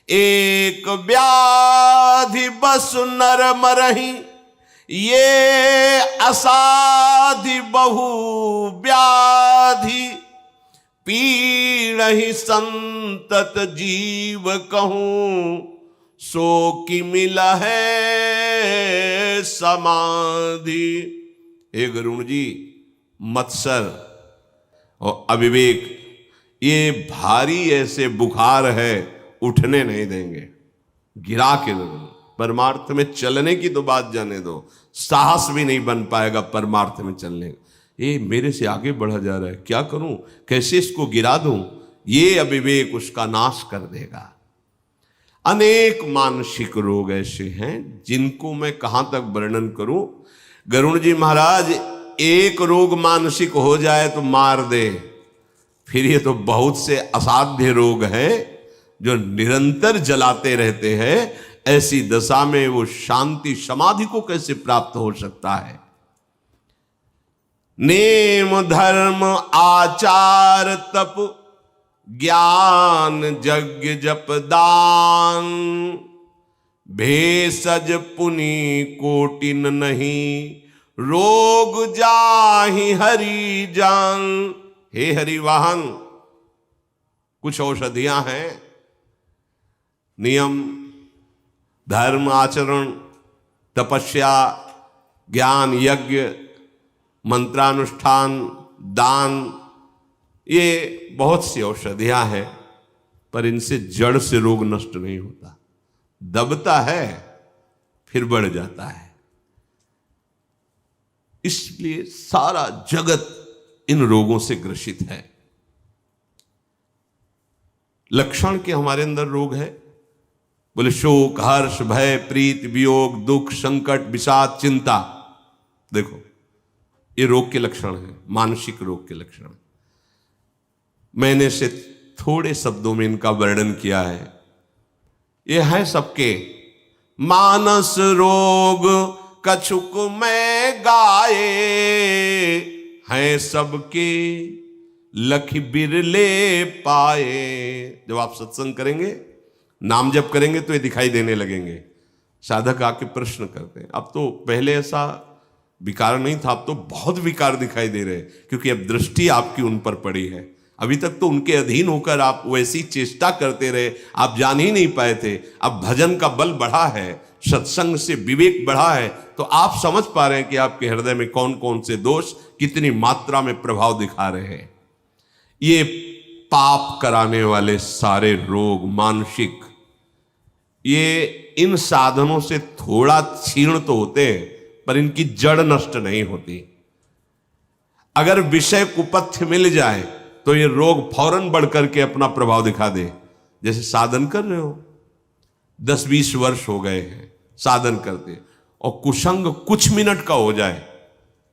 एक व्याधि बस नर मरहि, ये असाधि बहु व्याधि। पीड़हि संतत जीव कहूं, सो कि मिला है समाधि। हे गरुण जी, मत्सर और अविवेक ये भारी ऐसे बुखार है, उठने नहीं देंगे, गिरा के दो। परमार्थ में चलने की तो बात जाने दो, साहस भी नहीं बन पाएगा परमार्थ में चलने। ये मेरे से आगे बढ़ा जा रहा है, क्या करूं, कैसे इसको गिरा दूं? ये अविवेक उसका नाश कर देगा। अनेक मानसिक रोग ऐसे हैं जिनको मैं कहां तक वर्णन करूं। गरुण जी महाराज, एक रोग मानसिक हो जाए तो मार दे, फिर ये तो बहुत से असाध्य रोग हैं जो निरंतर जलाते रहते हैं। ऐसी दशा में वो शांति समाधि को कैसे प्राप्त हो सकता है? नेम धर्म आचार तप ज्ञान यज्ञ जप दान, भेषज पुनि कोटिन नहीं, रोग जाहि हरि जान। हे हरिवाहन, कुछ औषधियां हैं, नियम, धर्म आचरण, तपस्या, ज्ञान यज्ञ, मंत्रानुष्ठान, दान, ये बहुत सी औषधियां हैं, पर इनसे जड़ से रोग नष्ट नहीं होता। दबता है फिर बढ़ जाता है। इसलिए सारा जगत इन रोगों से ग्रसित है। लक्षण के हमारे अंदर रोग है, बोले शोक, हर्ष, भय, प्रीत, वियोग, दुख, संकट, विषाद, चिंता। देखो, ये रोग के लक्षण हैं, मानसिक रोग के लक्षण। मैंने से थोड़े शब्दों में इनका वर्णन किया है। ये है सबके। मानस रोग कछुक में गाए, हैं सबके लख बिरले पाए। जब आप सत्संग करेंगे, नाम जप करेंगे तो ये दिखाई देने लगेंगे। साधक आके प्रश्न करते हैं, अब तो पहले ऐसा विकार नहीं था, अब तो बहुत विकार दिखाई दे रहे हैं, क्योंकि अब दृष्टि आपकी उन पर पड़ी है। अभी तक तो उनके अधीन होकर आप वैसी चेष्टा करते रहे, आप जान ही नहीं पाए थे। अब भजन का बल बढ़ा है, सत्संग से विवेक बढ़ा है, तो आप समझ पा रहे हैं कि आपके हृदय में कौन कौन से दोष कितनी मात्रा में प्रभाव दिखा रहे हैं। ये पाप कराने वाले सारे रोग मानसिक, ये इन साधनों से थोड़ा क्षीण तो होते हैं, पर इनकी जड़ नष्ट नहीं होती। अगर विषय कुपथ्य मिल जाए तो ये रोग फौरन बढ़ करके अपना प्रभाव दिखा दे। जैसे साधन कर रहे हो, 10-20 वर्ष हो गए हैं साधन करते, और कुसंग कुछ मिनट का हो जाए,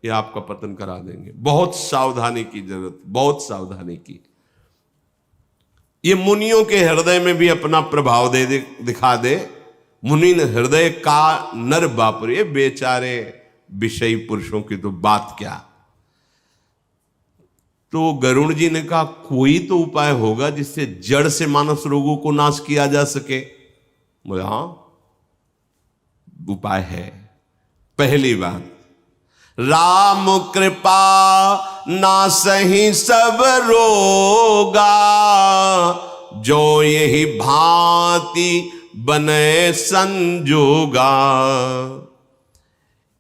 ये आपका पतन करा देंगे। बहुत सावधानी की जरूरत, बहुत सावधानी की। ये मुनियों के हृदय में भी अपना प्रभाव दिखा दे। मुनि हृदय का नर बापरे, बेचारे विषयी पुरुषों की तो बात क्या। तो गरुण जी ने कहा कोई तो उपाय होगा जिससे जड़ से मानस रोगों को नाश किया जा सके। बोले हाँ, उपाय है। पहली बात, राम कृपा नासहि सब रोगा, जो यही भांति बने संजोगा।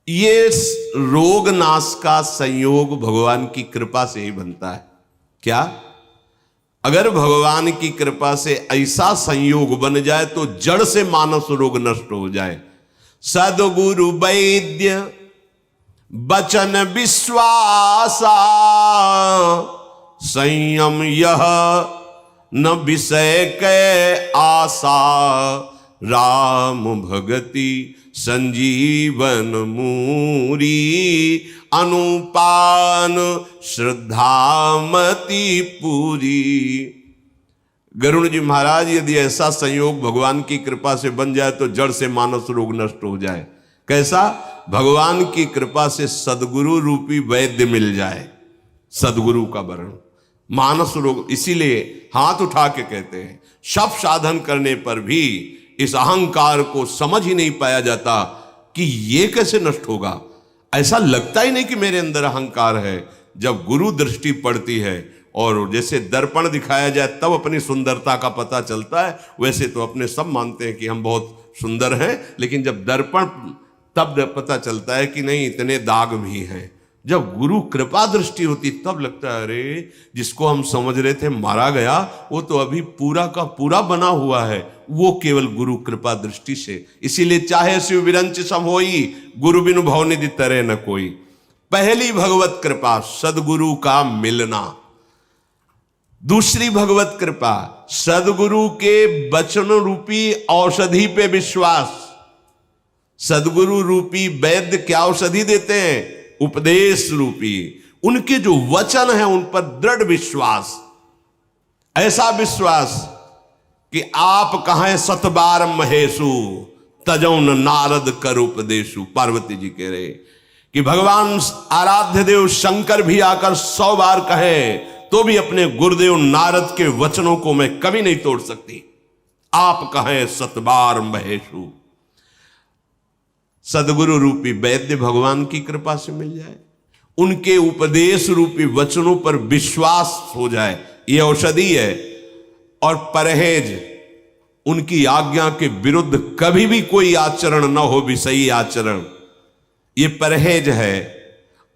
ये रोग नाश का संयोग भगवान की कृपा से ही बनता है। क्या? अगर भगवान की कृपा से ऐसा संयोग बन जाए तो जड़ से मानस रोग नष्ट हो जाए। सद्गुरु वैद्य बचन विश्वासा, संयम यह न विषय के आशा, राम भगति संजीवन मूरी, अनुपान श्रद्धामति पूरी। गरुण जी महाराज, यदि ऐसा संयोग भगवान की कृपा से बन जाए तो जड़ से मानस रोग नष्ट हो जाए। कैसा? भगवान की कृपा से सदगुरु रूपी वैद्य मिल जाए, सदगुरु का वर्ण, मानस रोग। इसीलिए हाथ उठा के कहते हैं, सब साधन करने पर भी इस अहंकार को समझ ही नहीं पाया जाता कि ये कैसे नष्ट होगा। ऐसा लगता ही नहीं कि मेरे अंदर अहंकार है। जब गुरु दृष्टि पड़ती है, और जैसे दर्पण दिखाया जाए तब अपनी सुंदरता का पता चलता है, वैसे तो अपने सब मानते हैं कि हम बहुत सुंदर हैं, लेकिन जब दर्पण तब पता चलता है कि नहीं, इतने दाग भी हैं। जब गुरु कृपा दृष्टि होती तब लगता है अरे जिसको हम समझ रहे थे मारा गया वो तो अभी पूरा का पूरा बना हुआ है, वो केवल गुरु कृपा दृष्टि से। इसीलिए चाहे शिव विरंच सम होई, गुरु बिनु भवनिधि तरे न कोई। पहली भगवत कृपा सदगुरु का मिलना, दूसरी भगवत कृपा सदगुरु के वचन रूपी औषधि पे विश्वास। सदगुरु रूपी वैद्य क्या औषधि देते हैं? उपदेश रूपी उनके जो वचन है उन पर दृढ़ विश्वास, ऐसा विश्वास कि आप कहें सतबार महेशु तजौन नारद कर उपदेशु। पार्वती जी कह रहे कि भगवान आराध्य देव शंकर भी आकर 100 बार कहे तो भी अपने गुरुदेव नारद के वचनों को मैं कभी नहीं तोड़ सकती। आप कहें सतबार महेशु। सदगुरु रूपी वैद्य भगवान की कृपा से मिल जाए, उनके उपदेश रूपी वचनों पर विश्वास हो जाए, ये औषधि है। और परहेज, उनकी आज्ञा के विरुद्ध कभी भी कोई आचरण न हो, विषयी आचरण, ये परहेज है।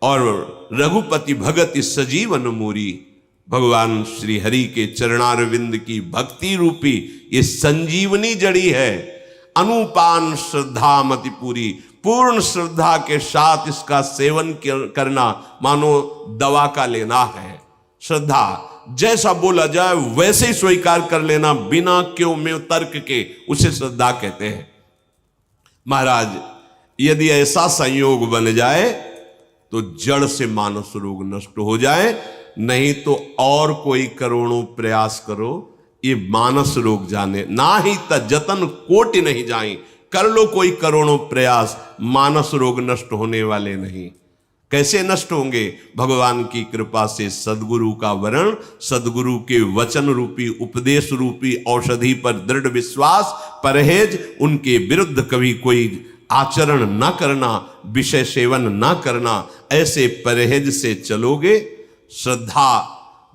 और रघुपति भगति सजीवन मूरी, भगवान श्री हरि के चरणारविंद की भक्ति रूपी ये संजीवनी जड़ी है। अनुपान श्रद्धा मति पूरी, पूर्ण श्रद्धा के साथ इसका सेवन करना मानो दवा का लेना है। श्रद्धा, जैसा बोला जाए वैसे ही स्वीकार कर लेना बिना क्यों में तर्क के, उसे श्रद्धा कहते हैं। महाराज यदि ऐसा संयोग बन जाए तो जड़ से मानस रोग नष्ट हो जाए, नहीं तो और कोई करोड़ों प्रयास करो ये मानस रोग जाने ना ही जतन कोटि नहीं जाई। कर लो कोई करोड़ों प्रयास, मानस रोग नष्ट होने वाले नहीं। कैसे नष्ट होंगे? भगवान की कृपा से सदगुरु का वरण, सदगुरु के वचन रूपी उपदेश रूपी औषधि पर दृढ़ विश्वास, परहेज, उनके विरुद्ध कभी कोई आचरण न करना, विषय सेवन न करना। ऐसे परहेज से चलोगे, श्रद्धा,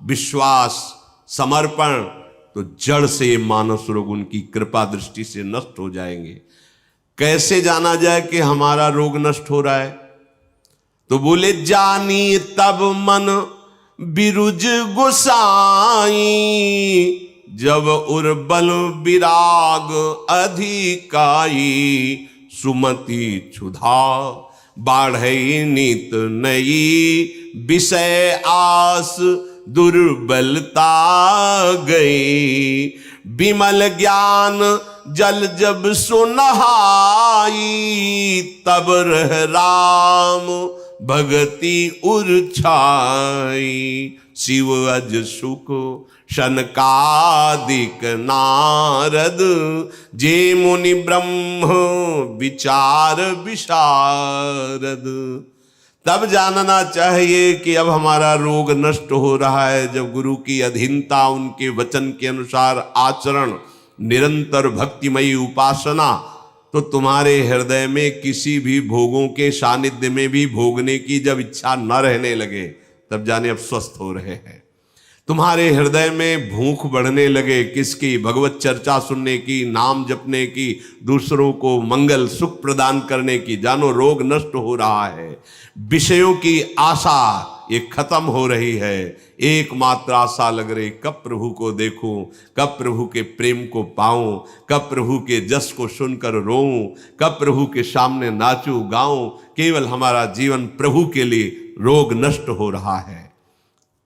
विश्वास, समर्पण, तो जड़ से ये मानस रोग उनकी कृपा दृष्टि से नष्ट हो जाएंगे। कैसे जाना जाए कि हमारा रोग नष्ट हो रहा है? तो बोले जानी तब मन बिरुज गोसाई, जब उर्बल विराग अधिकाई, सुमति क्षुधा बाढ़ई नीत नई, विषय आस दुर्बलता गई, विमल ज्ञान जल जब सुनहाई, तब रह राम भगति उर्छाई, शिव अज सुख शनकादिक नारद, जे मुनि ब्रह्म विचार विशारद। तब जानना चाहिए कि अब हमारा रोग नष्ट हो रहा है, जब गुरु की अधीनता, उनके वचन के अनुसार आचरण, निरंतर भक्तिमयी उपासना, तो तुम्हारे हृदय में किसी भी भोगों के सानिध्य में भी भोगने की जब इच्छा न रहने लगे, तब जाने अब स्वस्थ हो रहे हैं। तुम्हारे हृदय में भूख बढ़ने लगे किसकी? भगवत चर्चा सुनने की, नाम जपने की, दूसरों को मंगल सुख प्रदान करने की, जानो रोग नष्ट हो रहा है। विषयों की आशा ये खत्म हो रही है, एकमात्र आशा लग रही कब प्रभु को देखूं, कब प्रभु के प्रेम को पाऊं, कब प्रभु के जस को सुनकर रोऊं, कब प्रभु के सामने नाचूं गाऊं। केवल हमारा जीवन प्रभु के लिए, रोग नष्ट हो रहा है।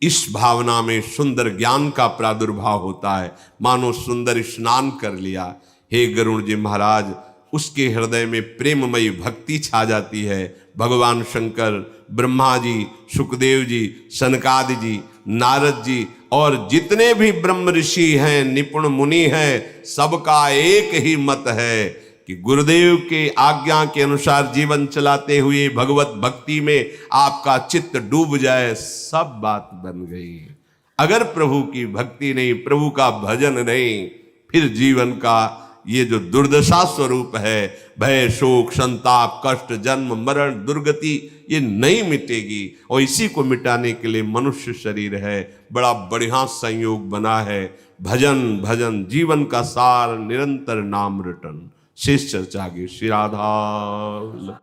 इस भावना में सुंदर ज्ञान का प्रादुर्भाव होता है, मानो सुंदर स्नान कर लिया। हे गरुड़ जी महाराज, उसके हृदय में प्रेममयी भक्ति छा जाती है। भगवान शंकर, ब्रह्मा जी, सुखदेव जी, सनकादि जी, नारद जी और जितने भी ब्रह्म ऋषि हैं, निपुण मुनि हैं, सबका एक ही मत है कि गुरुदेव के आज्ञा के अनुसार जीवन चलाते हुए भगवत भक्ति में आपका चित्त डूब जाए, सब बात बन गई। अगर प्रभु की भक्ति नहीं, प्रभु का भजन नहीं, फिर जीवन का ये जो दुर्दशा स्वरूप है, भय शोक संताप कष्ट जन्म मरण दुर्गति, ये नहीं मिटेगी। और इसी को मिटाने के लिए मनुष्य शरीर है, बड़ा बढ़िया संयोग बना है। भजन भजन जीवन का सार, निरंतर नाम रटन। शेष चर्चा आगे। श्री राधा।